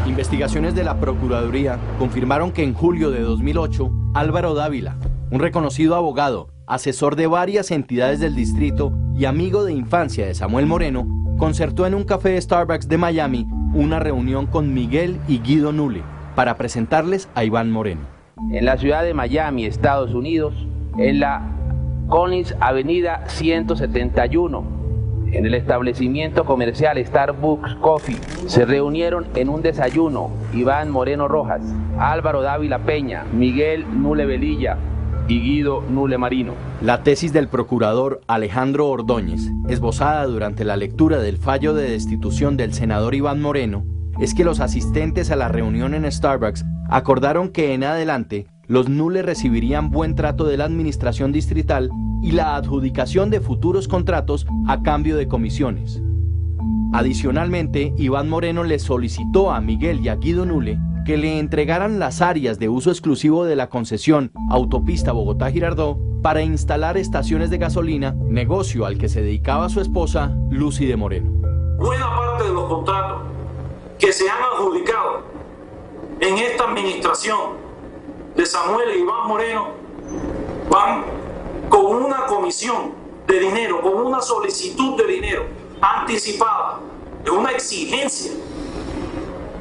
Investigaciones de la Procuraduría confirmaron que en julio de 2008, Álvaro Dávila, un reconocido abogado, asesor de varias entidades del distrito y amigo de infancia de Samuel Moreno, concertó en un café de Starbucks de Miami una reunión con Miguel y Guido Nule para presentarles a Iván Moreno. En la ciudad de Miami, Estados Unidos, en la Collins Avenida 171, en el establecimiento comercial Starbucks Coffee, se reunieron en un desayuno Iván Moreno Rojas, Álvaro Dávila Peña, Miguel Nule Velilla y Guido Nule Marino. La tesis del procurador Alejandro Ordóñez, esbozada durante la lectura del fallo de destitución del senador Iván Moreno, es que los asistentes a la reunión en Starbucks acordaron que en adelante los Nule recibirían buen trato de la administración distrital y la adjudicación de futuros contratos a cambio de comisiones. Adicionalmente, Iván Moreno le solicitó a Miguel y a Guido Nule que le entregaran las áreas de uso exclusivo de la concesión Autopista Bogotá-Girardot para instalar estaciones de gasolina, negocio al que se dedicaba su esposa, Lucy de Moreno. Buena parte de los contratos que se han adjudicado en esta administración de Samuel e Iván Moreno van con una comisión de dinero, con una solicitud de dinero anticipada, es una exigencia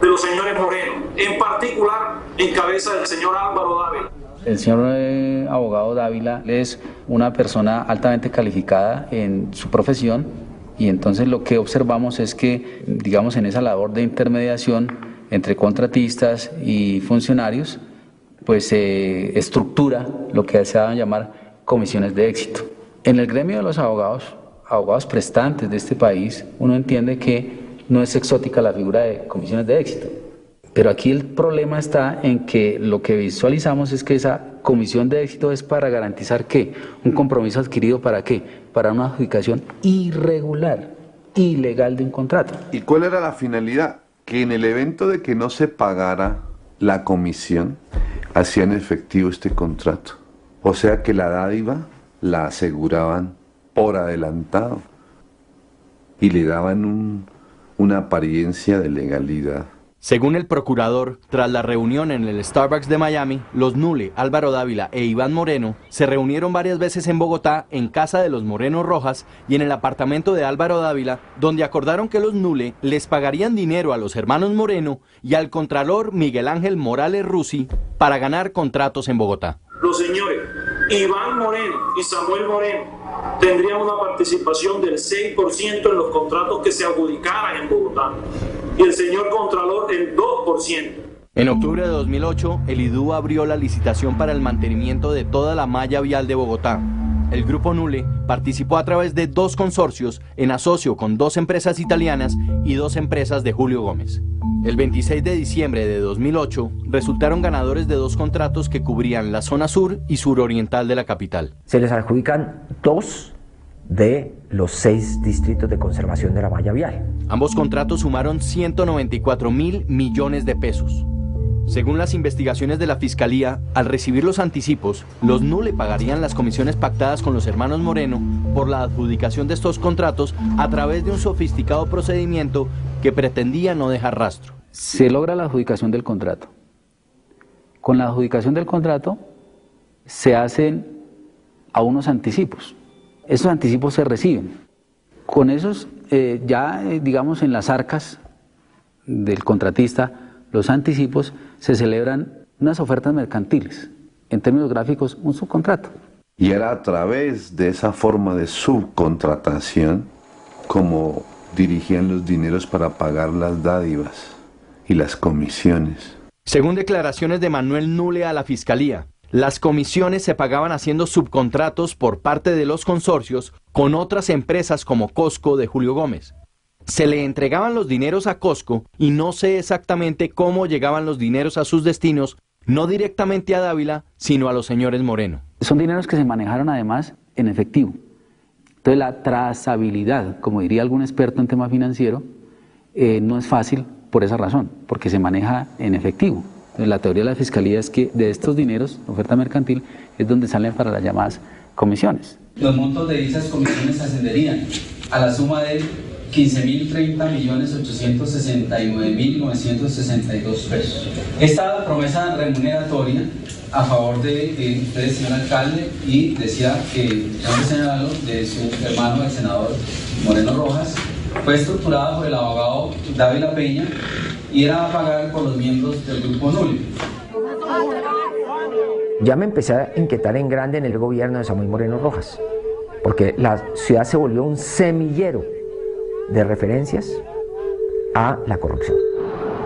de los señores Moreno, en particular en cabeza del señor Álvaro Dávila. El señor abogado Dávila es una persona altamente calificada en su profesión, y entonces lo que observamos es que, digamos, en esa labor de intermediación entre contratistas y funcionarios, pues se estructura lo que se va a llamar comisiones de éxito. En el gremio de los abogados prestantes de este país, uno entiende que no es exótica la figura de comisiones de éxito. Pero aquí el problema está en que lo que visualizamos es que esa comisión de éxito es para garantizar ¿qué? Un compromiso adquirido ¿para qué? Para una adjudicación irregular, ilegal de un contrato. ¿Y cuál era la finalidad? Que en el evento de que no se pagara la comisión, hacían efectivo este contrato. O sea que la dádiva la aseguraban por adelantado y le daban una apariencia de legalidad. Según el procurador, tras la reunión en el Starbucks de Miami, los Nule, Álvaro Dávila e Iván Moreno se reunieron varias veces en Bogotá, en casa de los Moreno Rojas y en el apartamento de Álvaro Dávila, donde acordaron que los Nule les pagarían dinero a los hermanos Moreno y al contralor Miguel Ángel Morales Rusi para ganar contratos en Bogotá. Los señores Iván Moreno y Samuel Moreno tendrían una participación del 6% en los contratos que se adjudicaran en Bogotá y el señor Contralor el 2%. En octubre de 2008, el IDU abrió la licitación para el mantenimiento de toda la malla vial de Bogotá. El grupo Nule participó a través de 2 consorcios en asocio con 2 empresas italianas y 2 empresas de Julio Gómez. El 26 de diciembre de 2008 resultaron ganadores de 2 contratos que cubrían la zona sur y suroriental de la capital. Se les adjudican 2 de los 6 distritos de conservación de la malla vial. Ambos contratos sumaron 194.000 millones de pesos. Según las investigaciones de la Fiscalía, al recibir los anticipos, los Nule pagarían las comisiones pactadas con los hermanos Moreno por la adjudicación de estos contratos a través de un sofisticado procedimiento que pretendía no dejar rastro. Se logra la adjudicación del contrato. Con la adjudicación del contrato se hacen a unos anticipos. Esos anticipos se reciben. Con esos, digamos, en las arcas del contratista, los anticipos, se celebran unas ofertas mercantiles. En términos gráficos, un subcontrato. Y era a través de esa forma de subcontratación como dirigían los dineros para pagar las dádivas y las comisiones. Según declaraciones de Manuel Nule a la Fiscalía, las comisiones se pagaban haciendo subcontratos por parte de los consorcios con otras empresas como Cosco de Julio Gómez. Se le entregaban los dineros a Cosco y no sé exactamente cómo llegaban los dineros a sus destinos no directamente a Dávila, sino a los señores Moreno. Son dineros que se manejaron además en efectivo. Entonces la trazabilidad, como diría algún experto en tema financiero, no es fácil por esa razón, porque se maneja en efectivo. Entonces, la teoría de la Fiscalía es que de estos dineros, oferta mercantil, es donde salen para las llamadas comisiones. Los montos de dichas comisiones ascenderían a la suma de 15.030.869.962 pesos. Esta promesa remuneratoria a favor de usted, señor alcalde, y decía que ya me señaló de su hermano, el senador Moreno Rojas, fue estructurada por el abogado Dávila Peña y era a pagar por los miembros del Grupo Nule. Ya me empecé a inquietar en grande en el gobierno de Samuel Moreno Rojas, porque la ciudad se volvió un semillero de referencias a la corrupción.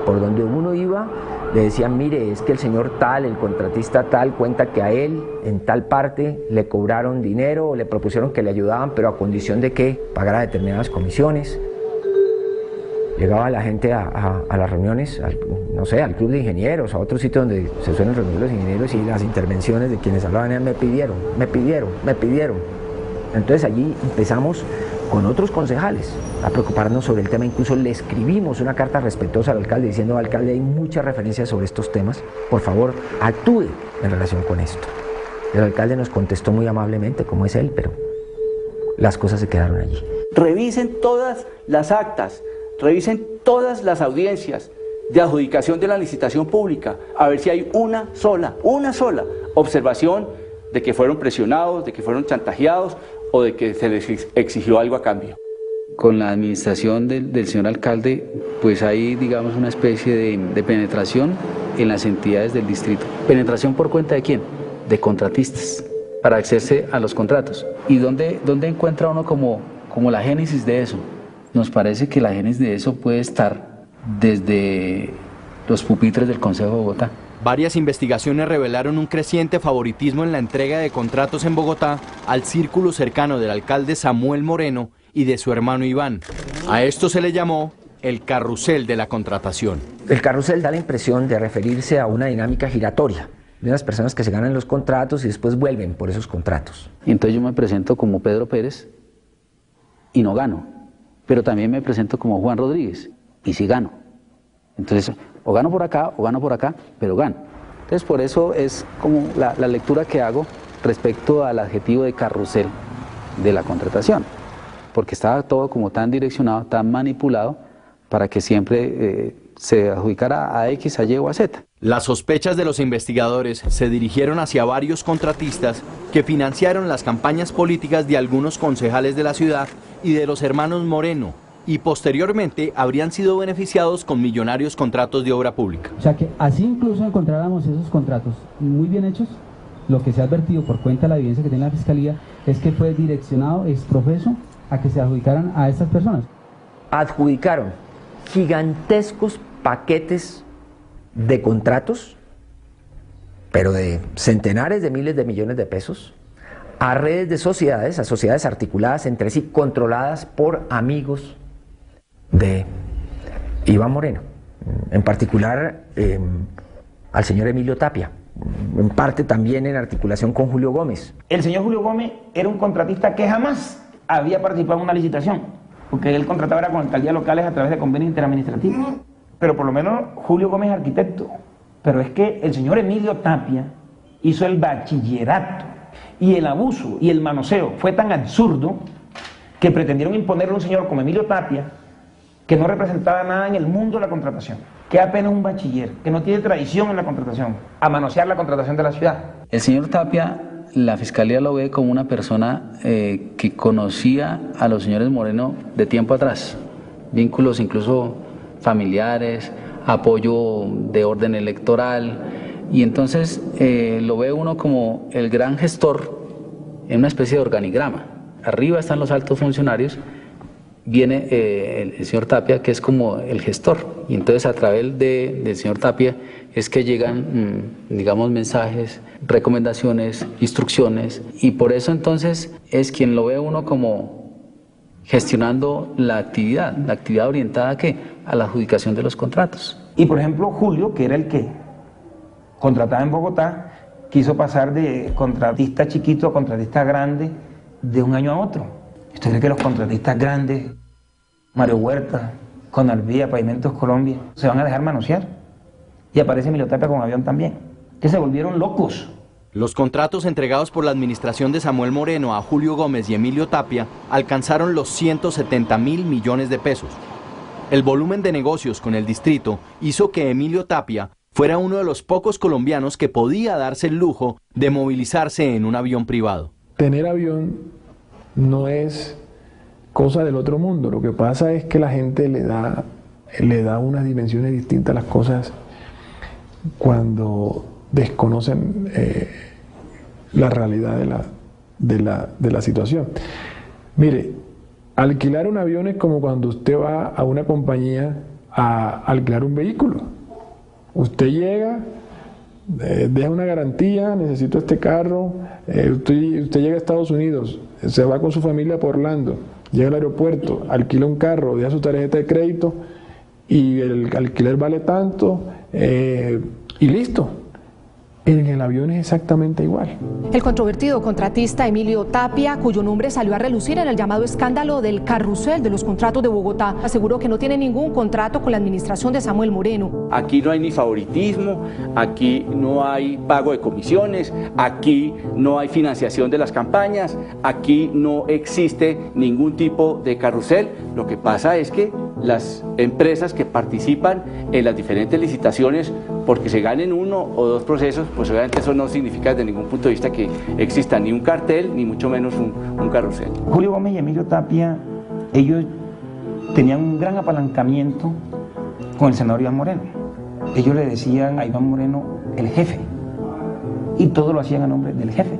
Por donde uno iba, le decían, mire, es que el señor tal, el contratista tal, cuenta que a él en tal parte le cobraron dinero o le propusieron que le ayudaban, pero a condición de que pagara determinadas comisiones. Llegaba la gente a las reuniones, no sé, al club de ingenieros, a otro sitio donde se suelen reunir los ingenieros, y las intervenciones de quienes hablaban me pidieron. Entonces allí empezamos con otros concejales a preocuparnos sobre el tema. Incluso le escribimos una carta respetuosa al alcalde diciendo: alcalde, hay muchas referencias sobre estos temas, por favor actúe en relación con esto. El alcalde nos contestó muy amablemente, como es él, pero las cosas se quedaron allí. Revisen todas las actas, revisen todas las audiencias de adjudicación de la licitación pública, a ver si hay una sola observación de que fueron presionados, de que fueron chantajeados o de que se les exigió algo a cambio. Con la administración del señor alcalde, pues hay, digamos, una especie de penetración en las entidades del distrito. ¿Penetración por cuenta de quién? De contratistas, para accederse a los contratos. ¿Y dónde encuentra uno como la génesis de eso? Nos parece que la génesis de eso puede estar desde los pupitres del Consejo de Bogotá. Varias investigaciones revelaron un creciente favoritismo en la entrega de contratos en Bogotá al círculo cercano del alcalde Samuel Moreno y de su hermano Iván. A esto se le llamó el carrusel de la contratación. El carrusel da la impresión de referirse a una dinámica giratoria, de unas personas que se ganan los contratos y después vuelven por esos contratos. Y entonces yo me presento como Pedro Pérez y no gano, pero también me presento como Juan Rodríguez y sí gano. Entonces, o gano por acá, pero gano. Entonces, por eso es como la lectura que hago respecto al adjetivo de carrusel de la contratación, porque estaba todo como tan direccionado, tan manipulado, para que siempre se adjudicara a X, a Y o a Z. Las sospechas de los investigadores se dirigieron hacia varios contratistas que financiaron las campañas políticas de algunos concejales de la ciudad y de los hermanos Moreno, y posteriormente habrían sido beneficiados con millonarios contratos de obra pública. O sea que así incluso encontráramos esos contratos muy bien hechos, lo que se ha advertido por cuenta de la evidencia que tiene la Fiscalía es que fue direccionado ex profeso a que se adjudicaran a estas personas. Adjudicaron gigantescos paquetes de contratos, pero de centenares de miles de millones de pesos, a redes de sociedades, a sociedades articuladas entre sí, controladas por amigos de Iván Moreno, en particular al señor Emilio Tapia, en parte también en articulación con Julio Gómez. El señor Julio Gómez era un contratista que jamás había participado en una licitación, porque él contrataba con alcaldías locales a través de convenios interadministrativos. Pero por lo menos Julio Gómez es arquitecto. Pero es que el señor Emilio Tapia hizo el bachillerato, y el abuso y el manoseo fue tan absurdo que pretendieron imponerle a un señor como Emilio Tapia, que no representaba nada en el mundo de la contratación, que es apenas un bachiller, que no tiene tradición en la contratación, a manosear la contratación de la ciudad. El señor Tapia, la Fiscalía lo ve como una persona que conocía a los señores Moreno de tiempo atrás, vínculos incluso familiares, apoyo de orden electoral, y entonces lo ve uno como el gran gestor en una especie de organigrama. Arriba están los altos funcionarios, viene el señor Tapia, que es como el gestor, y entonces a través del señor Tapia es que llegan, digamos, mensajes, recomendaciones, instrucciones, y por eso entonces es quien lo ve uno como gestionando la actividad orientada ¿a qué? A la adjudicación de los contratos. Y por ejemplo Julio, que era el que contrataba en Bogotá, quiso pasar de contratista chiquito a contratista grande de un año a otro. ¿Usted cree que los contratistas grandes, Mario Huerta, Conalvía, Pavimentos Colombia, se van a dejar manosear? Y aparece Emilio Tapia con avión también, que se volvieron locos. Los contratos entregados por la administración de Samuel Moreno a Julio Gómez y Emilio Tapia alcanzaron los 170.000 millones de pesos. El volumen de negocios con el distrito hizo que Emilio Tapia fuera uno de los pocos colombianos que podía darse el lujo de movilizarse en un avión privado. Tener avión no es cosa del otro mundo, lo que pasa es que la gente le da unas dimensiones distintas a las cosas cuando desconocen la realidad de la situación. Mire, alquilar un avión es como cuando usted va a una compañía a alquilar un vehículo. Usted llega, deja una garantía, necesito este carro, usted llega a Estados Unidos, se va con su familia por Orlando, llega al aeropuerto, alquila un carro, deja su tarjeta de crédito y el alquiler vale tanto y listo. En el avión es exactamente igual. El controvertido contratista Emilio Tapia, cuyo nombre salió a relucir en el llamado escándalo del carrusel de los contratos de Bogotá, aseguró que no tiene ningún contrato con la administración de Samuel Moreno. Aquí no hay ni favoritismo, aquí no hay pago de comisiones, aquí no hay financiación de las campañas, aquí no existe ningún tipo de carrusel. Lo que pasa es que las empresas que participan en las diferentes licitaciones, porque se ganen uno o dos procesos, pues obviamente eso no significa desde ningún punto de vista que exista ni un cartel, ni mucho menos un carrusel. Julio Gómez y Emilio Tapia, ellos tenían un gran apalancamiento con el senador Iván Moreno. Ellos le decían a Iván Moreno el jefe, y todo lo hacían a nombre del jefe.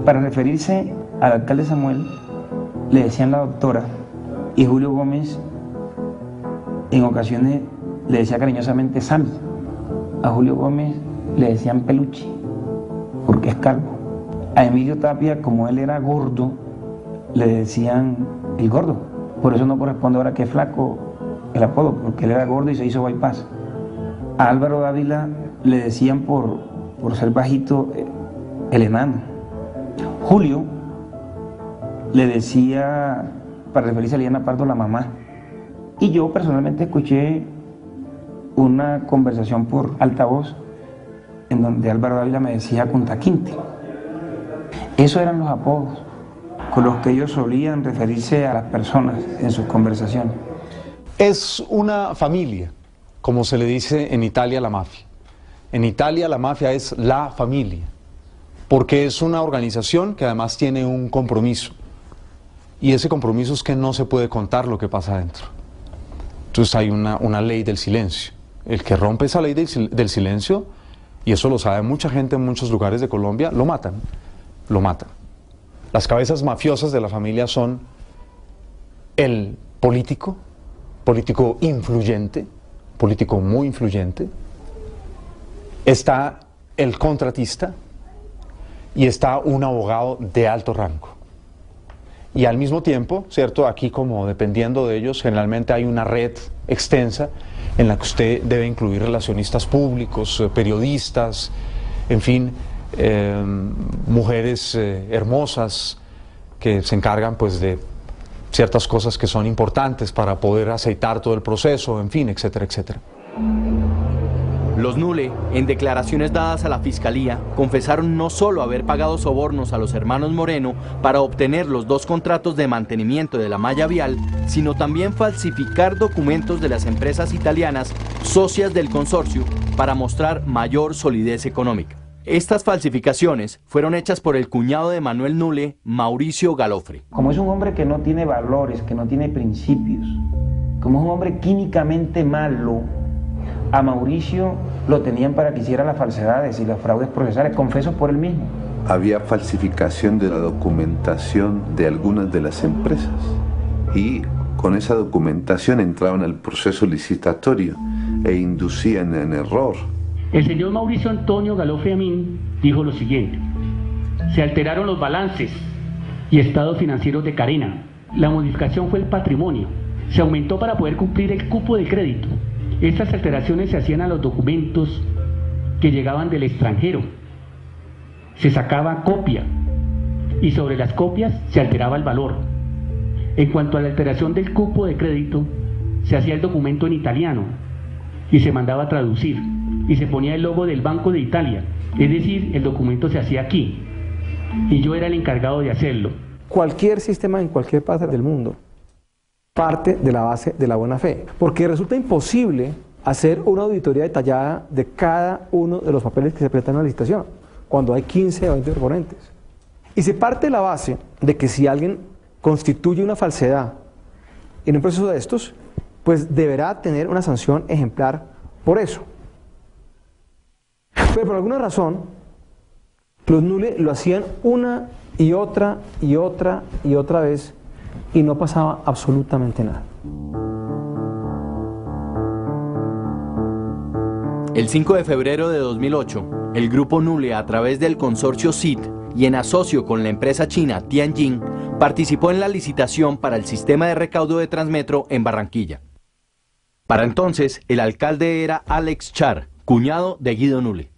Para referirse al alcalde Samuel, le decían la doctora, y Julio Gómez en ocasiones le decía cariñosamente Sammy. A Julio Gómez le decían Peluche, porque es calvo. A Emilio Tapia, como él era gordo, le decían el gordo. Por eso no corresponde ahora que es flaco el apodo, porque él era gordo y se hizo bypass. A Álvaro Dávila le decían por ser bajito el enano. Julio le decía, para referirse a Liliana Pardo, la mamá. Y yo personalmente escuché una conversación por altavoz en donde Álvaro Dávila me decía Kunta Kinte. Esos eran los apodos con los que ellos solían referirse a las personas en sus conversaciones. Es una familia, como se le dice en Italia la mafia. En Italia la mafia es la familia, porque es una organización que además tiene un compromiso. Y ese compromiso es que no se puede contar lo que pasa adentro. Entonces hay una ley del silencio. El que rompe esa ley del silencio, y eso lo sabe mucha gente en muchos lugares de Colombia, lo matan. Lo matan. Las cabezas mafiosas de la familia son el político influyente, político muy influyente, está el contratista y está un abogado de alto rango. Y al mismo tiempo, ¿cierto? Aquí, como dependiendo de ellos, generalmente hay una red extensa en la que usted debe incluir relacionistas públicos, periodistas, en fin, mujeres hermosas que se encargan pues de ciertas cosas que son importantes para poder aceitar todo el proceso, en fin, etcétera, etcétera. Los Nule, en declaraciones dadas a la Fiscalía, confesaron no solo haber pagado sobornos a los hermanos Moreno para obtener los 2 contratos de mantenimiento de la malla vial, sino también falsificar documentos de las empresas italianas socias del consorcio para mostrar mayor solidez económica. Estas falsificaciones fueron hechas por el cuñado de Manuel Nule, Mauricio Galofre. Como es un hombre que no tiene valores, que no tiene principios, como es un hombre químicamente malo, a Mauricio lo tenían para que hiciera las falsedades y los fraudes procesales, confesos por él mismo. Había falsificación de la documentación de algunas de las empresas y con esa documentación entraban al proceso licitatorio e inducían en error. El señor Mauricio Antonio Galofre Amin dijo lo siguiente: se alteraron los balances y estados financieros de Carena. La modificación fue el patrimonio. Se aumentó para poder cumplir el cupo de crédito. Estas alteraciones se hacían a los documentos que llegaban del extranjero. Se sacaba copia y sobre las copias se alteraba el valor. En cuanto a la alteración del cupo de crédito, se hacía el documento en italiano y se mandaba a traducir y se ponía el logo del Banco de Italia, es decir, el documento se hacía aquí y yo era el encargado de hacerlo. Cualquier sistema en cualquier parte del mundo parte de la base de la buena fe, porque resulta imposible hacer una auditoría detallada de cada uno de los papeles que se presentan en una licitación, cuando hay 15 o 20 proponentes. Y se parte de la base de que si alguien constituye una falsedad en un proceso de estos, pues deberá tener una sanción ejemplar por eso. Pero por alguna razón, los NULE lo hacían una y otra y otra y otra vez y no pasaba absolutamente nada. El 5 de febrero de 2008, el grupo NULE, a través del consorcio CIT y en asocio con la empresa china Tianjin, participó en la licitación para el sistema de recaudo de Transmetro en Barranquilla. Para entonces, el alcalde era Alex Char, cuñado de Guido Nule.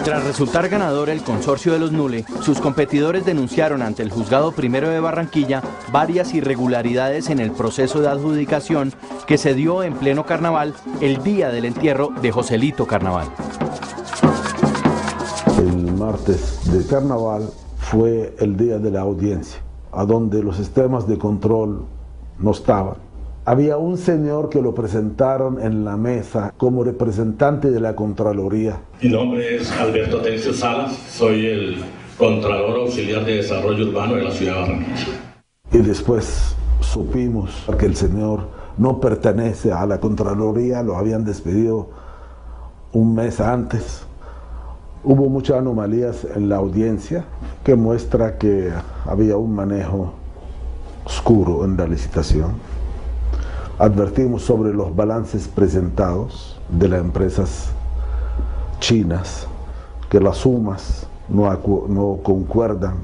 Tras resultar ganador el consorcio de los NULE, sus competidores denunciaron ante el Juzgado Primero de Barranquilla varias irregularidades en el proceso de adjudicación que se dio en pleno carnaval el día del entierro de Joselito Carnaval. El martes de carnaval fue el día de la audiencia, a donde los sistemas de control no estaban. Había un señor que lo presentaron en la mesa como representante de la Contraloría. Mi nombre es Alberto Atencio Salas, soy el Contralor Auxiliar de Desarrollo Urbano de la ciudad de Barranquilla. Y después supimos que el señor no pertenece a la Contraloría, lo habían despedido un mes antes. Hubo muchas anomalías en la audiencia que muestra que había un manejo oscuro en la licitación. Advertimos sobre los balances presentados de las empresas chinas, que las sumas no concuerdan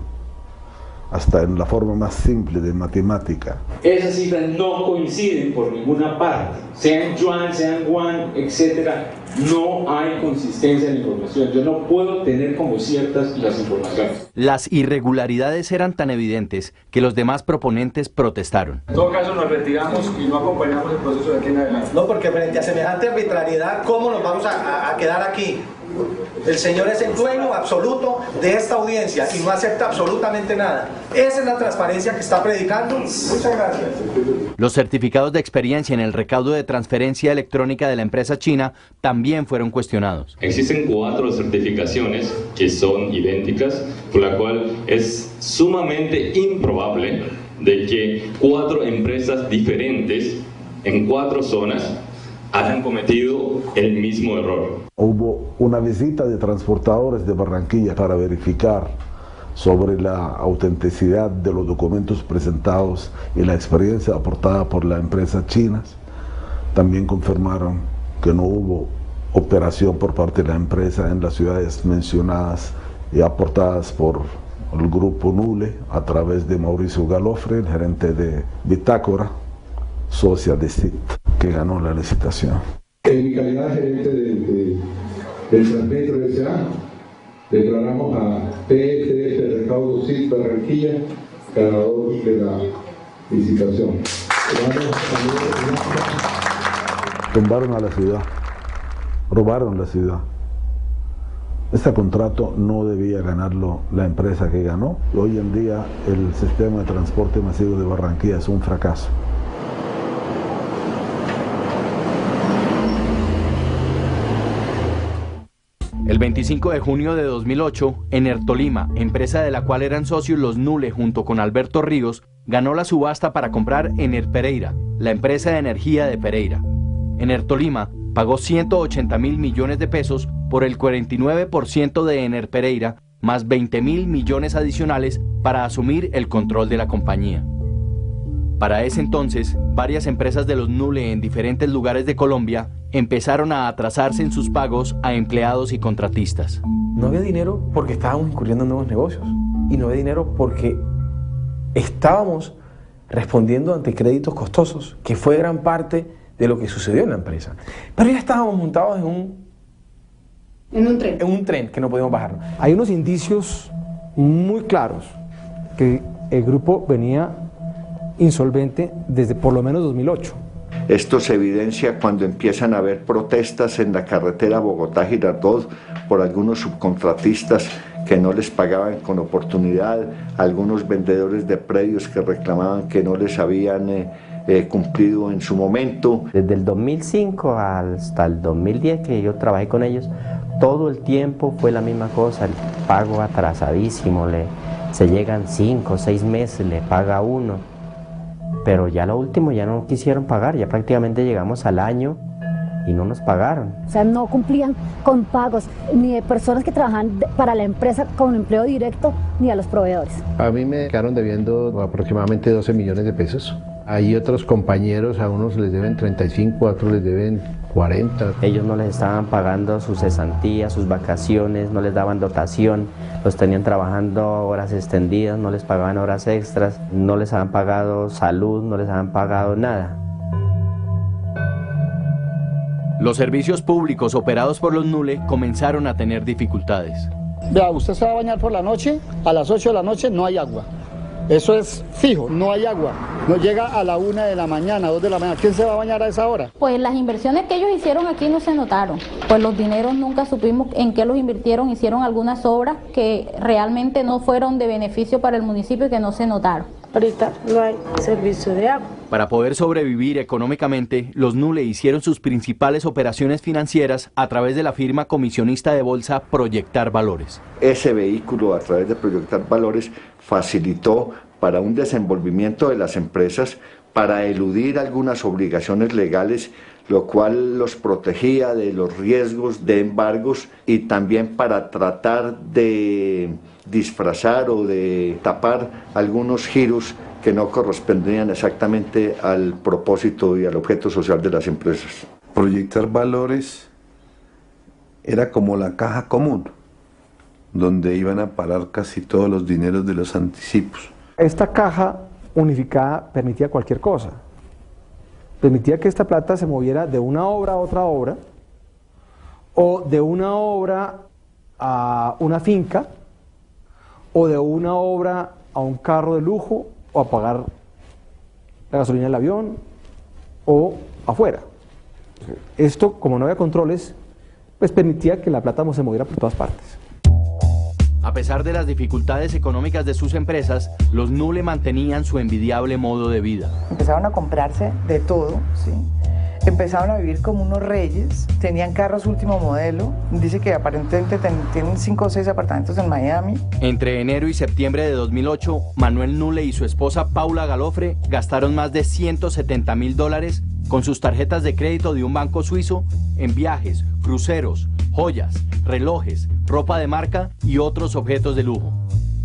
hasta en la forma más simple de matemática. Esas cifras no coinciden por ninguna parte, sea en yuan, sea en won, etc. No hay consistencia en la información. Yo no puedo tener como ciertas las informaciones. Las irregularidades eran tan evidentes que los demás proponentes protestaron. En todo caso nos retiramos y no acompañamos el proceso de aquí en adelante. No, porque frente a semejante arbitrariedad, ¿cómo nos vamos a quedar aquí? El señor es el dueño absoluto de esta audiencia y no acepta absolutamente nada. Esa es la transparencia que está predicando. Muchas gracias. Los certificados de experiencia en el recaudo de transferencia electrónica de la empresa china también fueron cuestionados. Existen 4 certificaciones que son idénticas, por la cual es sumamente improbable de que 4 empresas diferentes en 4 zonas hayan cometido el mismo error. Hubo una visita de transportadores de Barranquilla para verificar sobre la autenticidad de los documentos presentados y la experiencia aportada por las empresas chinas. También confirmaron que no hubo operación por parte de la empresa en las ciudades mencionadas y aportadas por el grupo NULE a través de Mauricio Galofre, el gerente de Bitácora, socia de CIT, que ganó la licitación. En mi calidad de gerente del Transmetro S.A., declaramos a PSF Recaudo CIT Barranquilla ganador de la licitación. Tumbaron a la ciudad, robaron la ciudad. Este contrato no debía ganarlo la empresa que ganó. Hoy en día el sistema de transporte masivo de Barranquilla es un fracaso. El 25 de junio de 2008, Enertolima, empresa de la cual eran socios los NULE junto con Alberto Ríos, ganó la subasta para comprar Enerpereira, la empresa de energía de Pereira. Enertolima pagó 180.000 millones de pesos por el 49% de Enerpereira, más 20.000 millones adicionales para asumir el control de la compañía. Para ese entonces, varias empresas de los NULE en diferentes lugares de Colombia empezaron a atrasarse en sus pagos a empleados y contratistas. No había dinero porque estábamos incurriendo en nuevos negocios y no había dinero porque estábamos respondiendo ante créditos costosos, que fue gran parte de lo que sucedió en la empresa. Pero ya estábamos montados en un ¿En un tren? En un tren que no pudimos bajarnos. Hay unos indicios muy claros que el grupo venía insolvente desde por lo menos 2008. Esto se evidencia cuando empiezan a haber protestas en la carretera Bogotá-Girardot por algunos subcontratistas que no les pagaban con oportunidad, algunos vendedores de predios que reclamaban que no les habían cumplido en su momento. Desde el 2005 hasta el 2010 que yo trabajé con ellos, todo el tiempo fue la misma cosa, el pago atrasadísimo, se llegan 5 o 6 meses, le paga uno, pero ya lo último ya no quisieron pagar, ya prácticamente llegamos al año y no nos pagaron. O sea, no cumplían con pagos ni de personas que trabajan para la empresa con empleo directo, ni a los proveedores. A mí me quedaron debiendo aproximadamente 12 millones de pesos. Hay otros compañeros, a unos les deben 35, a otros les deben 40. Ellos no les estaban pagando sus cesantías, sus vacaciones, no les daban dotación, los tenían trabajando horas extendidas, no les pagaban horas extras, no les habían pagado salud, no les habían pagado nada. Los servicios públicos operados por los NULE comenzaron a tener dificultades. Vea, usted se va a bañar por la noche, a las 8 de la noche no hay agua. Eso es fijo, no hay agua. No llega a la 1 de la mañana, 2 de la mañana. ¿Quién se va a bañar a esa hora? Pues las inversiones que ellos hicieron aquí no se notaron. Pues los dineros nunca supimos en qué los invirtieron. Hicieron algunas obras que realmente no fueron de beneficio para el municipio y que no se notaron. Ahorita no hay servicio de agua. Para poder sobrevivir económicamente, los NULE hicieron sus principales operaciones financieras a través de la firma comisionista de bolsa Proyectar Valores. Ese vehículo, a través de Proyectar Valores, facilitó para un desenvolvimiento de las empresas, para eludir algunas obligaciones legales, lo cual los protegía de los riesgos de embargos y también para tratar de disfrazar o de tapar algunos giros que no correspondían exactamente al propósito y al objeto social de las empresas. Proyectar Valores era como la caja común, donde iban a parar casi todos los dineros de los anticipos. Esta caja unificada permitía cualquier cosa. Permitía que esta plata se moviera de una obra a otra obra, o de una obra a una finca, o de una obra a un carro de lujo, o a pagar la gasolina del avión, o afuera. Esto, como no había controles, pues permitía que la plata se moviera por todas partes. A pesar de las dificultades económicas de sus empresas, los NULE mantenían su envidiable modo de vida. Empezaron a comprarse de todo, ¿sí? Empezaron a vivir como unos reyes, tenían carros último modelo, dice que aparentemente tienen 5 o 6 apartamentos en Miami. Entre enero y septiembre de 2008, Manuel NULE y su esposa Paula Galofre gastaron más de $170.000 con sus tarjetas de crédito de un banco suizo en viajes, cruceros, joyas, relojes, ropa de marca y otros objetos de lujo.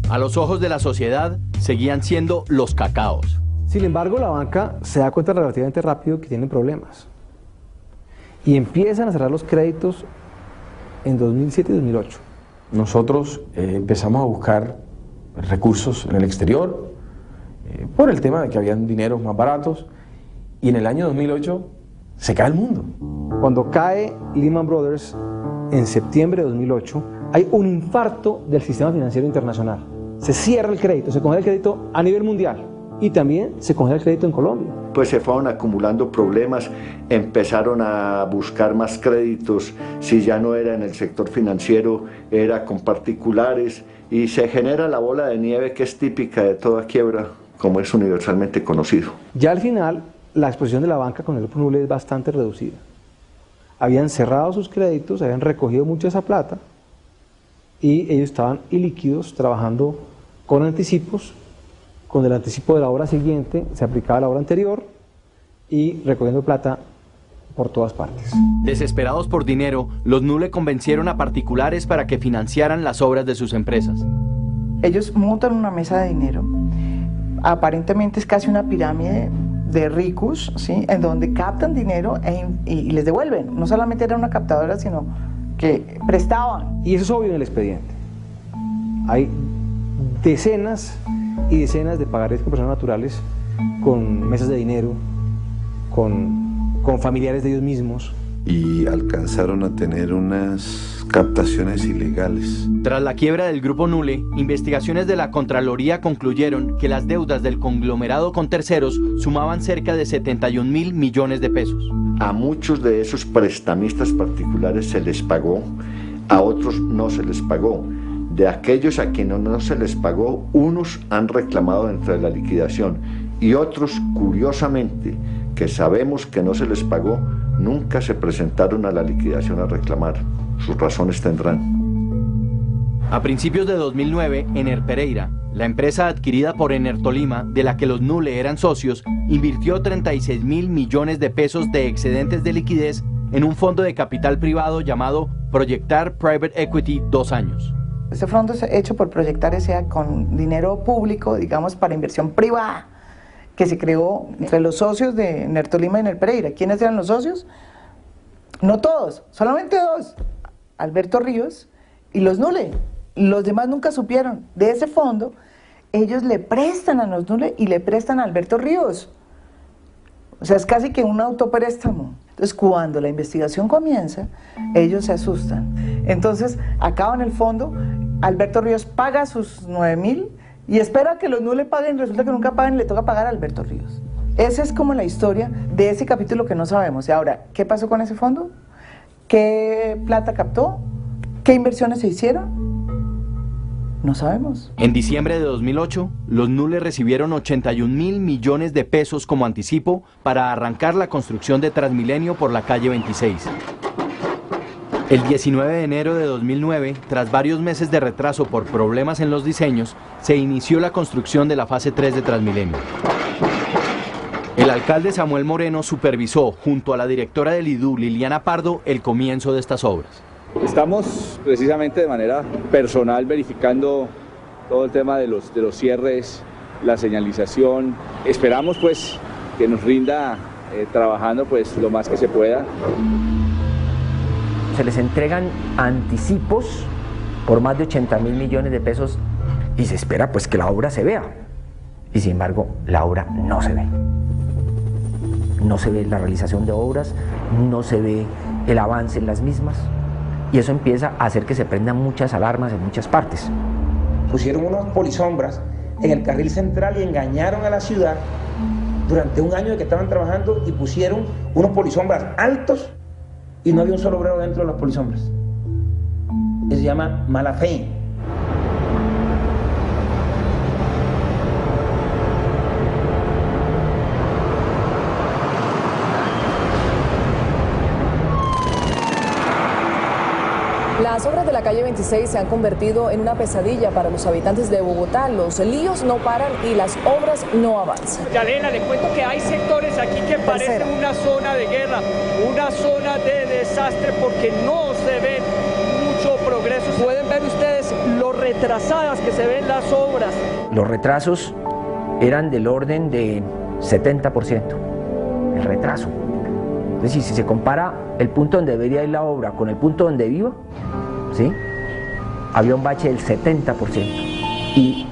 A los ojos de la sociedad, seguían siendo los cacaos. Sin embargo, la banca se da cuenta relativamente rápido que tienen problemas y empiezan a cerrar los créditos en 2007 y 2008. Nosotros empezamos a buscar recursos en el exterior por el tema de que habían dineros más baratos, y en el año 2008 se cae el mundo. Cuando cae Lehman Brothers en septiembre de 2008, hay un infarto del sistema financiero internacional. Se cierra el crédito, se congela el crédito a nivel mundial y también se congela el crédito en Colombia. Pues se fueron acumulando problemas, empezaron a buscar más créditos, si ya no era en el sector financiero, era con particulares, y se genera la bola de nieve que es típica de toda quiebra, como es universalmente conocido. Ya al final, la exposición de la banca con el grupo NULE es bastante reducida. Habían cerrado sus créditos, habían recogido mucha esa plata y ellos estaban ilíquidos trabajando con anticipos. Con el anticipo de la obra siguiente se aplicaba la obra anterior y recogiendo plata por todas partes. Desesperados por dinero, los NULE convencieron a particulares para que financiaran las obras de sus empresas. Ellos montan una mesa de dinero, aparentemente es casi una pirámide de ricos, ¿sí? En donde captan dinero y les devuelven. No solamente era una captadora, sino que prestaban. Y eso es obvio en el expediente. Hay decenas y decenas de pagarés con personas naturales, con mesas de dinero, con familiares de ellos mismos. y alcanzaron a tener unas captaciones ilegales. Tras la quiebra del Grupo Nule, investigaciones de la Contraloría concluyeron que las deudas del conglomerado con terceros sumaban cerca de 71.000 millones de pesos. A muchos de esos prestamistas particulares se les pagó, a otros no se les pagó. De aquellos a quienes no se les pagó, unos han reclamado dentro de la liquidación y otros, curiosamente, que sabemos que no se les pagó, nunca se presentaron a la liquidación a reclamar. Sus razones tendrán. A principios de 2009, Ener Pereira, la empresa adquirida por Ener Tolima, de la que los Nule eran socios, invirtió 36.000 millones de pesos de excedentes de liquidez en un fondo de capital privado llamado Proyectar Private Equity 2 años. Este fondo es hecho por Proyectar S.A. con dinero público, digamos, para inversión privada, que se creó entre los socios de Ener Tolima y Ener Pereira. ¿Quiénes eran los socios? No todos, solamente dos, Alberto Ríos y los Nule. Los demás nunca supieron. De ese fondo, ellos le prestan a los Nule y le prestan a Alberto Ríos. O sea, es casi que un autopréstamo. Entonces, cuando la investigación comienza, ellos se asustan. Entonces, acaban el fondo, Alberto Ríos paga sus 9.000 y espera que los Nule paguen, resulta que nunca pagan y le toca pagar a Alberto Ríos. Esa es como la historia de ese capítulo que no sabemos. Y ahora, ¿qué pasó con ese fondo? ¿Qué plata captó? ¿Qué inversiones se hicieron? No sabemos. En diciembre de 2008, los Nule recibieron 81.000 millones de pesos como anticipo para arrancar la construcción de Transmilenio por la calle 26. El 19 de enero de 2009, tras varios meses de retraso por problemas en los diseños, se inició la construcción de la fase 3 de Transmilenio. El alcalde Samuel Moreno supervisó, junto a la directora del IDU, Liliana Pardo, el comienzo de estas obras. Estamos precisamente de manera personal verificando todo el tema de los cierres, la señalización. Esperamos pues que nos rinda trabajando pues lo más que se pueda. Se les entregan anticipos por más de 80.000 millones de pesos y se espera pues que la obra se vea. Y sin embargo, la obra no se ve. No se ve la realización de obras, no se ve el avance en las mismas. Y eso empieza a hacer que se prendan muchas alarmas en muchas partes. Pusieron unos polisombras en el carril central y engañaron a la ciudad durante un año de que estaban trabajando y pusieron unos polisombras altos y no había un solo obrero dentro de los polisombras. Eso se llama mala fe. Las obras de la calle 26 se han convertido en una pesadilla para los habitantes de Bogotá. Los líos no paran y las obras no avanzan. Yalena, le cuento que hay sectores aquí que parecen una zona de guerra, una zona de desastre porque no se ve mucho progreso. Pueden ver ustedes lo retrasadas que se ven las obras. Los retrasos eran del orden de 70%. El retraso. Es decir, si se compara el punto donde debería ir la obra con el punto donde iba, ¿sí?, había un bache del 70% y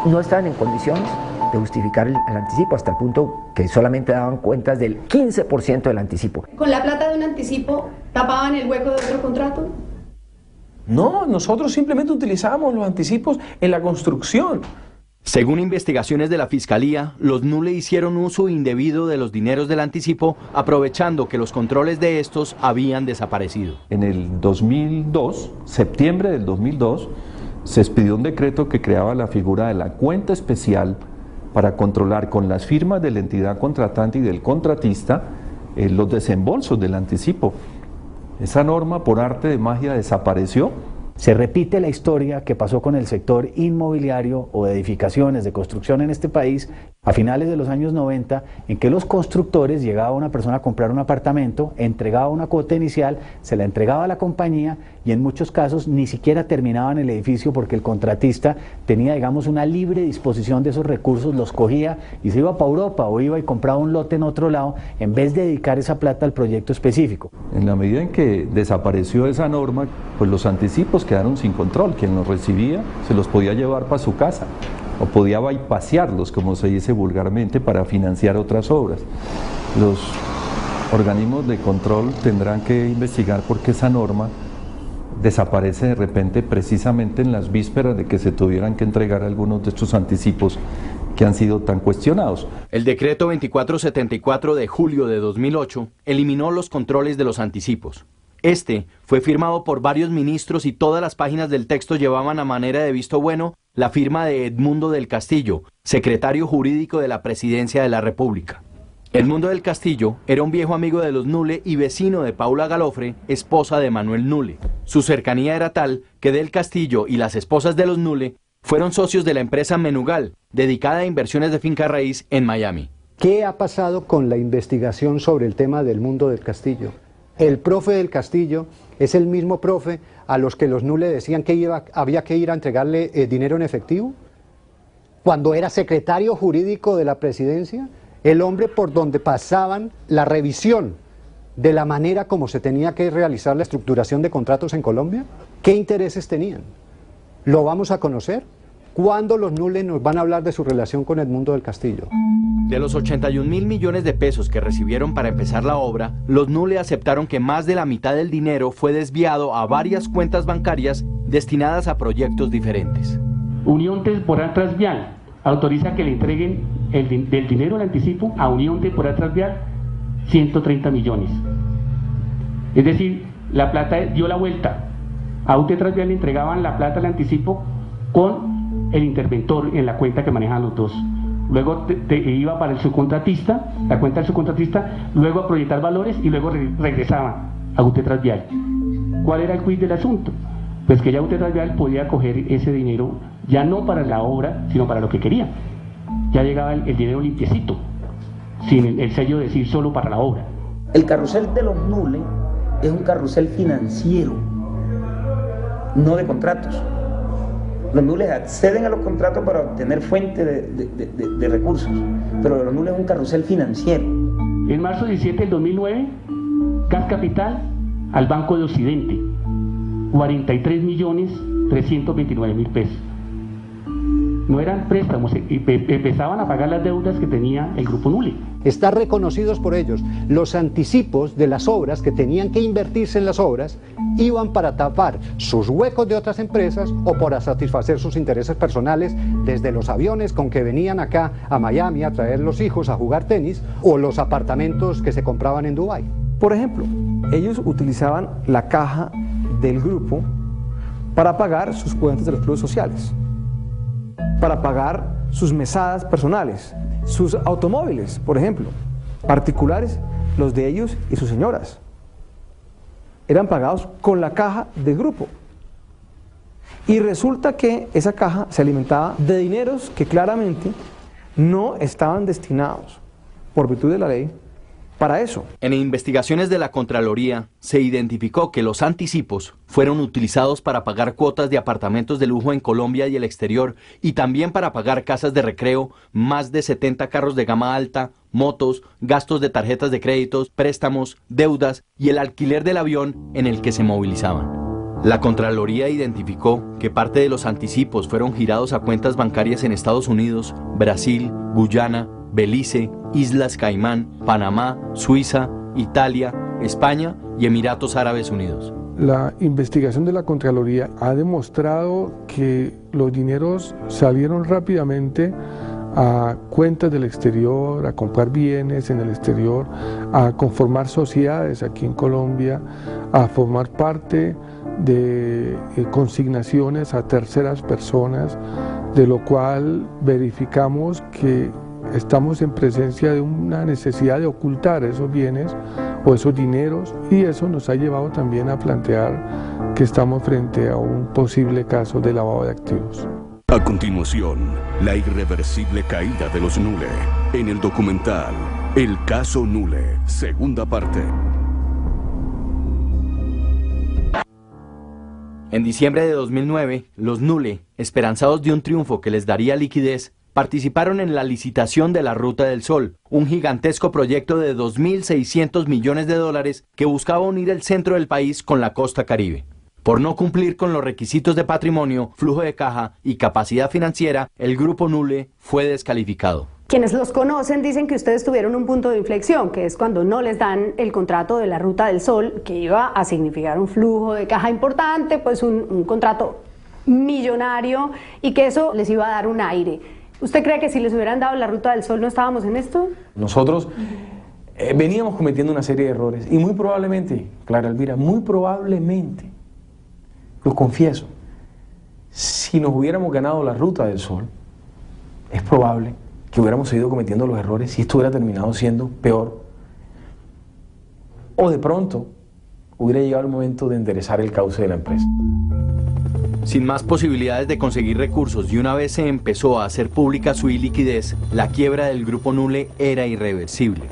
no estaban en condiciones de justificar el anticipo, hasta el punto que solamente daban cuentas del 15% del anticipo. ¿Con la plata de un anticipo tapaban el hueco de otro contrato? No, nosotros simplemente utilizábamos los anticipos en la construcción. Según investigaciones de la Fiscalía, los Nule hicieron uso indebido de los dineros del anticipo, aprovechando que los controles de estos habían desaparecido. En el 2002, septiembre del 2002, se expidió un decreto que creaba la figura de la cuenta especial para controlar con las firmas de la entidad contratante y del contratista los desembolsos del anticipo. Esa norma, por arte de magia, desapareció. Se repite la historia que pasó con el sector inmobiliario o de edificaciones, de construcción en este país a finales de los años 90, en que los constructores, llegaba una persona a comprar un apartamento, entregaba una cuota inicial, se la entregaba a la compañía y en muchos casos ni siquiera terminaban el edificio porque el contratista tenía, digamos, una libre disposición de esos recursos, los cogía y se iba para Europa o iba y compraba un lote en otro lado en vez de dedicar esa plata al proyecto específico. En la medida en que desapareció esa norma, pues los anticipos quedaron sin control. Quien los recibía se los podía llevar para su casa o podía bypasearlos, como se dice vulgarmente, para financiar otras obras. Los organismos de control tendrán que investigar por qué esa norma desaparece de repente precisamente en las vísperas de que se tuvieran que entregar algunos de estos anticipos que han sido tan cuestionados. El decreto 2474 de julio de 2008 eliminó los controles de los anticipos. Este fue firmado por varios ministros y todas las páginas del texto llevaban a manera de visto bueno la firma de Edmundo del Castillo, secretario jurídico de la Presidencia de la República. Edmundo del Castillo era un viejo amigo de los Nule y vecino de Paula Galofre, esposa de Manuel Nule. Su cercanía era tal que del Castillo y las esposas de los Nule fueron socios de la empresa Menugal, dedicada a inversiones de finca raíz en Miami. ¿Qué ha pasado con la investigación sobre el tema del Mundo del Castillo? El profe del Castillo es el mismo profe a los que los Nule decían que había que ir a entregarle dinero en efectivo. Cuando era secretario jurídico de la presidencia, el hombre por donde pasaban la revisión de la manera como se tenía que realizar la estructuración de contratos en Colombia. ¿Qué intereses tenían? ¿Lo vamos a conocer? ¿Cuándo los Nule nos van a hablar de su relación con Edmundo del Castillo? De los 81.000 millones de pesos que recibieron para empezar la obra, los Nule aceptaron que más de la mitad del dinero fue desviado a varias cuentas bancarias destinadas a proyectos diferentes. Unión Temporal Transvial autoriza que le entreguen del dinero al anticipo a Unión Temporal Transvial 130 millones. Es decir, la plata dio la vuelta. A UT Transvial le entregaban la plata al anticipo con el interventor en la cuenta que manejaban los dos. Luego iba para el subcontratista, la cuenta del subcontratista, luego a proyectar valores y luego regresaba a UT Transvial. ¿Cuál era el quid del asunto? Pues que ya UT Transvial podía coger ese dinero ya no para la obra, sino para lo que quería. Ya llegaba el dinero limpiecito, sin el sello de decir solo para la obra. El carrusel de los Nule es un carrusel financiero, no de contratos. Los Nule acceden a los contratos para obtener fuente de recursos, pero los Nule es un carrusel financiero. En marzo 17 del 2009, Gas Capital al Banco de Occidente, 43.329.000 pesos. No eran préstamos, empezaban a pagar las deudas que tenía el Grupo Nule. Están reconocidos por ellos. Los anticipos de las obras que tenían que invertirse en las obras iban para tapar sus huecos de otras empresas o para satisfacer sus intereses personales, desde los aviones con que venían acá a Miami a traer los hijos a jugar tenis o los apartamentos que se compraban en Dubái. Por ejemplo, ellos utilizaban la caja del grupo para pagar sus cuentas de los clubes sociales, para pagar sus mesadas personales, sus automóviles, por ejemplo, particulares, los de ellos y sus señoras. Eran pagados con la caja del grupo. Y resulta que esa caja se alimentaba de dineros que claramente no estaban destinados, por virtud de la ley, para eso. En investigaciones de la Contraloría se identificó que los anticipos fueron utilizados para pagar cuotas de apartamentos de lujo en Colombia y el exterior y también para pagar casas de recreo, más de 70 carros de gama alta, motos, gastos de tarjetas de créditos, préstamos, deudas y el alquiler del avión en el que se movilizaban. La Contraloría identificó que parte de los anticipos fueron girados a cuentas bancarias en Estados Unidos, Brasil, Guyana, Belice, Islas Caimán, Panamá, Suiza, Italia, España y Emiratos Árabes Unidos. La investigación de la Contraloría ha demostrado que los dineros salieron rápidamente a cuentas del exterior, a comprar bienes en el exterior, a conformar sociedades aquí en Colombia, a formar parte de consignaciones a terceras personas, de lo cual verificamos que estamos en presencia de una necesidad de ocultar esos bienes o esos dineros, y eso nos ha llevado también a plantear que estamos frente a un posible caso de lavado de activos. A continuación, la irreversible caída de los Nule, en el documental El Caso Nule, segunda parte. En diciembre de 2009, los Nule, esperanzados de un triunfo que les daría liquidez, participaron en la licitación de la Ruta del Sol, un gigantesco proyecto de 2.600 millones de dólares que buscaba unir el centro del país con la costa caribe. Por no cumplir con los requisitos de patrimonio, flujo de caja y capacidad financiera, el Grupo Nule fue descalificado. Quienes los conocen dicen que ustedes tuvieron un punto de inflexión, que es cuando no les dan el contrato de la Ruta del Sol, que iba a significar un flujo de caja importante, pues un contrato millonario, y que eso les iba a dar un aire. ¿Usted cree que si les hubieran dado la Ruta del Sol no estábamos en esto? Nosotros veníamos cometiendo una serie de errores y muy probablemente, Clara Elvira, muy probablemente, lo confieso, si nos hubiéramos ganado la Ruta del Sol, es probable que hubiéramos seguido cometiendo los errores y esto hubiera terminado siendo peor. O de pronto hubiera llegado el momento de enderezar el cauce de la empresa. Sin más posibilidades de conseguir recursos y una vez se empezó a hacer pública su iliquidez, la quiebra del Grupo Nule era irreversible.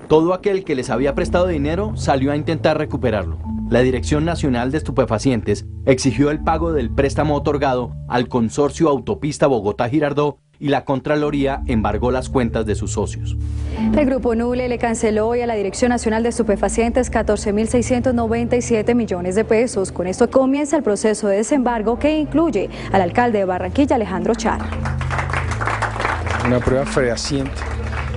Todo aquel que les había prestado dinero salió a intentar recuperarlo. La Dirección Nacional de Estupefacientes exigió el pago del préstamo otorgado al consorcio Autopista Bogotá-Girardot y la Contraloría embargó las cuentas de sus socios. El Grupo Nule le canceló hoy a la Dirección Nacional de Estupefacientes 14.697 millones de pesos. Con esto comienza el proceso de desembargo que incluye al alcalde de Barranquilla, Alejandro Char. Una prueba fehaciente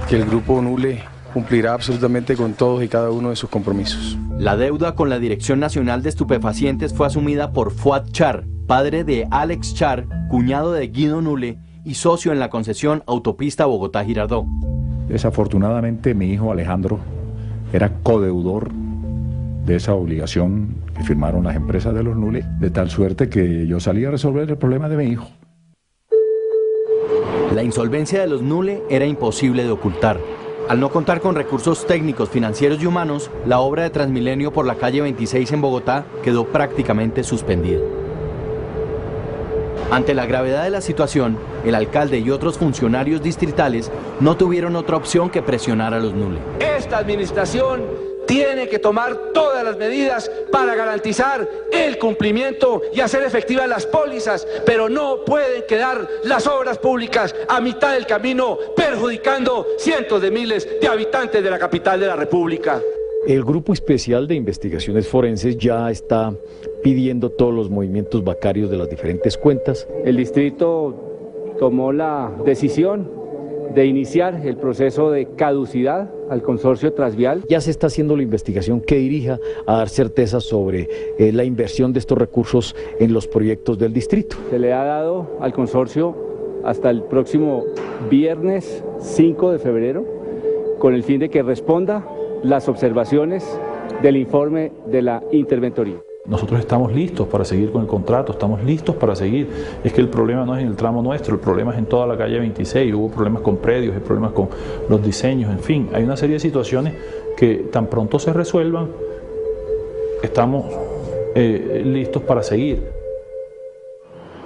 que el Grupo Nule cumplirá absolutamente con todos y cada uno de sus compromisos. La deuda con la Dirección Nacional de Estupefacientes fue asumida por Fuad Char, padre de Alex Char, cuñado de Guido Nule y socio en la concesión Autopista Bogotá-Girardot. Desafortunadamente mi hijo Alejandro era codeudor de esa obligación que firmaron las empresas de los Nule, de tal suerte que yo salí a resolver el problema de mi hijo. La insolvencia de los Nule era imposible de ocultar. Al no contar con recursos técnicos, financieros y humanos, la obra de Transmilenio por la calle 26 en Bogotá quedó prácticamente suspendida. Ante la gravedad de la situación, el alcalde y otros funcionarios distritales no tuvieron otra opción que presionar a los Nule. Esta administración tiene que tomar todas las medidas para garantizar el cumplimiento y hacer efectivas las pólizas, pero no pueden quedar las obras públicas a mitad del camino perjudicando cientos de miles de habitantes de la capital de la República. El Grupo Especial de Investigaciones Forenses ya está pidiendo todos los movimientos bancarios de las diferentes cuentas. El distrito tomó la decisión de iniciar el proceso de caducidad al consorcio Transvial. Ya se está haciendo la investigación que dirija a dar certeza sobre la inversión de estos recursos en los proyectos del distrito. Se le ha dado al consorcio hasta el próximo viernes 5 de febrero con el fin de que responda las observaciones del informe de la interventoría. Nosotros estamos listos para seguir con el contrato, estamos listos para seguir. Es que el problema no es en el tramo nuestro, el problema es en toda la calle 26, hubo problemas con predios, hay problemas con los diseños, en fin, hay una serie de situaciones que tan pronto se resuelvan, estamos listos para seguir.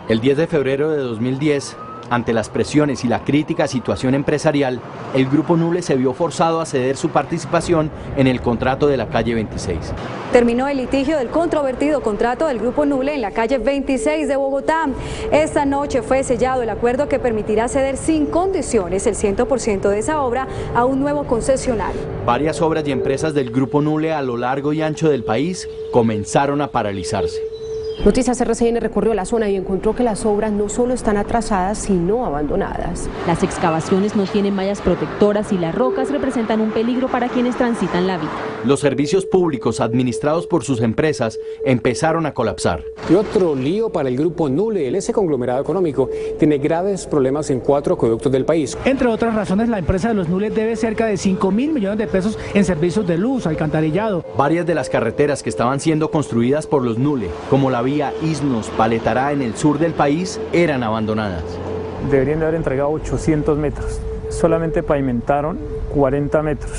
El 10 de febrero de 2010, ante las presiones y la crítica situación empresarial, el Grupo Nule se vio forzado a ceder su participación en el contrato de la calle 26. Terminó el litigio del controvertido contrato del Grupo Nule en la calle 26 de Bogotá. Esta noche fue sellado el acuerdo que permitirá ceder sin condiciones el 100% de esa obra a un nuevo concesionario. Varias obras y empresas del Grupo Nule a lo largo y ancho del país comenzaron a paralizarse. Noticias RCN recorrió la zona y encontró que las obras no solo están atrasadas, sino abandonadas. Las excavaciones no tienen mallas protectoras y las rocas representan un peligro para quienes transitan la vía. Los servicios públicos administrados por sus empresas empezaron a colapsar. Y otro lío para el Grupo Nule. Ese conglomerado económico tiene graves problemas en 4 acueductos del país. Entre otras razones, la empresa de los Nule debe cerca de 5.000 millones de pesos en servicios de luz, alcantarillado. Varias de las carreteras que estaban siendo construidas por los Nule, como la vía Isnos-Paletará en el sur del país, eran abandonadas. Deberían de haber entregado 800 metros, solamente pavimentaron 40 metros.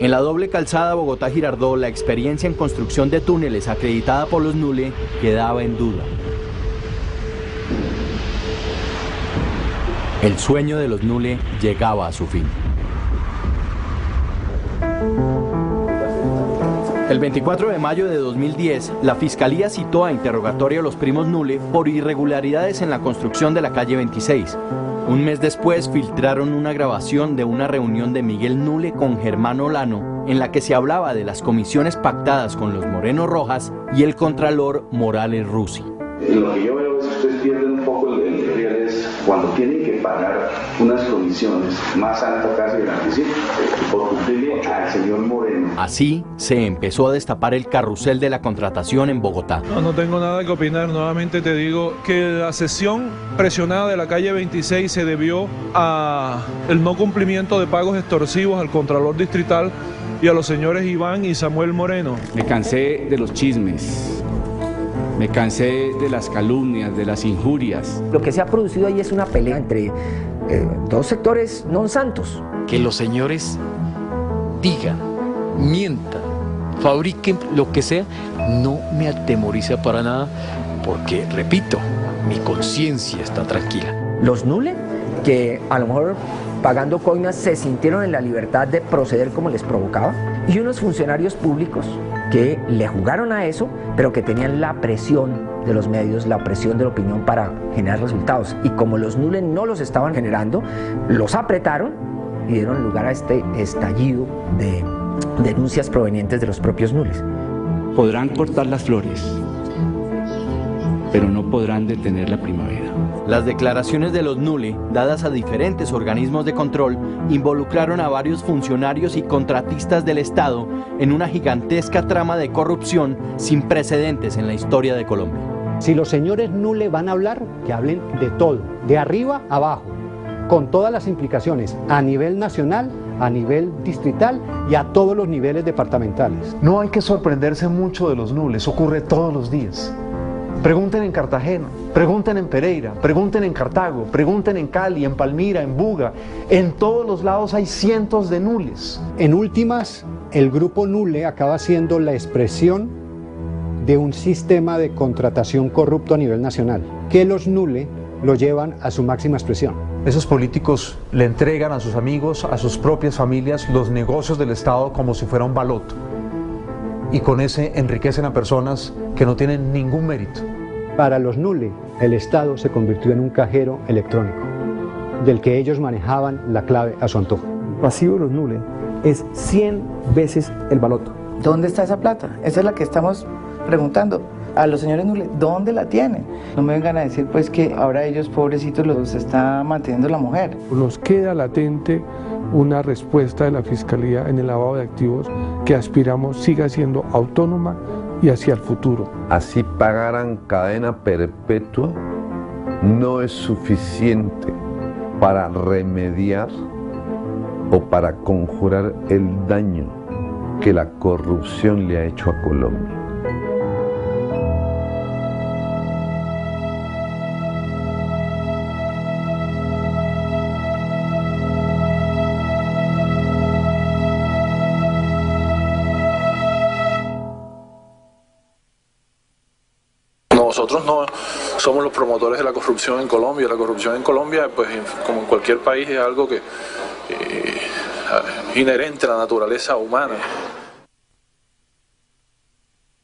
En la doble calzada Bogotá-Girardot, la experiencia en construcción de túneles acreditada por los Nule quedaba en duda. El sueño de los Nule llegaba a su fin. El 24 de mayo de 2010, la Fiscalía citó a interrogatorio a los primos Nule por irregularidades en la construcción de la calle 26. Un mes después filtraron una grabación de una reunión de Miguel Nule con Germán Olano, en la que se hablaba de las comisiones pactadas con los Moreno Rojas y el contralor Morales Rusi. Lo que yo veo es que ustedes pierden un poco el interés cuando tienen que pagar unas comisiones más altas casi del anticipo, por cumplirle al señor Moreno. Así se empezó a destapar el carrusel de la contratación en Bogotá. No tengo nada que opinar, nuevamente te digo que la sesión presionada de la calle 26 se debió a el no cumplimiento de pagos extorsivos al Contralor Distrital y a los señores Iván y Samuel Moreno. Me cansé de los chismes, me cansé de las calumnias, de las injurias. Lo que se ha producido ahí es una pelea entre dos sectores non santos. Que los señores digan, mientan, fabriquen lo que sea, no me atemoriza para nada, porque, repito, mi conciencia está tranquila. Los Nule, que a lo mejor pagando coimas se sintieron en la libertad de proceder como les provocaba, y unos funcionarios públicos que le jugaron a eso, pero que tenían la presión de los medios, la presión de la opinión para generar resultados. Y como los Nule no los estaban generando, los apretaron y dieron lugar a este estallido de denuncias provenientes de los propios Nules. Podrán cortar las flores, pero no podrán detener la primavera. Las declaraciones de los Nule, dadas a diferentes organismos de control, involucraron a varios funcionarios y contratistas del Estado en una gigantesca trama de corrupción sin precedentes en la historia de Colombia. Si los señores Nule van a hablar, que hablen de todo, de arriba a abajo, con todas las implicaciones a nivel nacional, a nivel distrital y a todos los niveles departamentales. No hay que sorprenderse mucho de los Nules, ocurre todos los días. Pregunten en Cartagena, pregunten en Pereira, pregunten en Cartago, pregunten en Cali, en Palmira, en Buga. En todos los lados hay cientos de Nules. En últimas, el grupo Nule acaba siendo la expresión de un sistema de contratación corrupto a nivel nacional, que los Nule lo llevan a su máxima expresión. Esos políticos le entregan a sus amigos, a sus propias familias, los negocios del Estado como si fuera un baloto. Y con ese enriquecen a personas que no tienen ningún mérito. Para los Nule, el Estado se convirtió en un cajero electrónico, del que ellos manejaban la clave a su antojo. El pasivo de los Nule es 100 veces el baloto. ¿Dónde está esa plata? Esa es la que estamos preguntando. A los señores Nule, ¿dónde la tienen? No me vengan a decir pues que ahora ellos pobrecitos los está manteniendo la mujer. Nos queda latente una respuesta de la Fiscalía en el lavado de activos que aspiramos siga siendo autónoma y hacia el futuro. Así pagaran cadena perpetua, no es suficiente para remediar o para conjurar el daño que la corrupción le ha hecho a Colombia. Nosotros no somos los promotores de la corrupción en Colombia. La corrupción en Colombia, pues como en cualquier país, es algo que inherente a la naturaleza humana.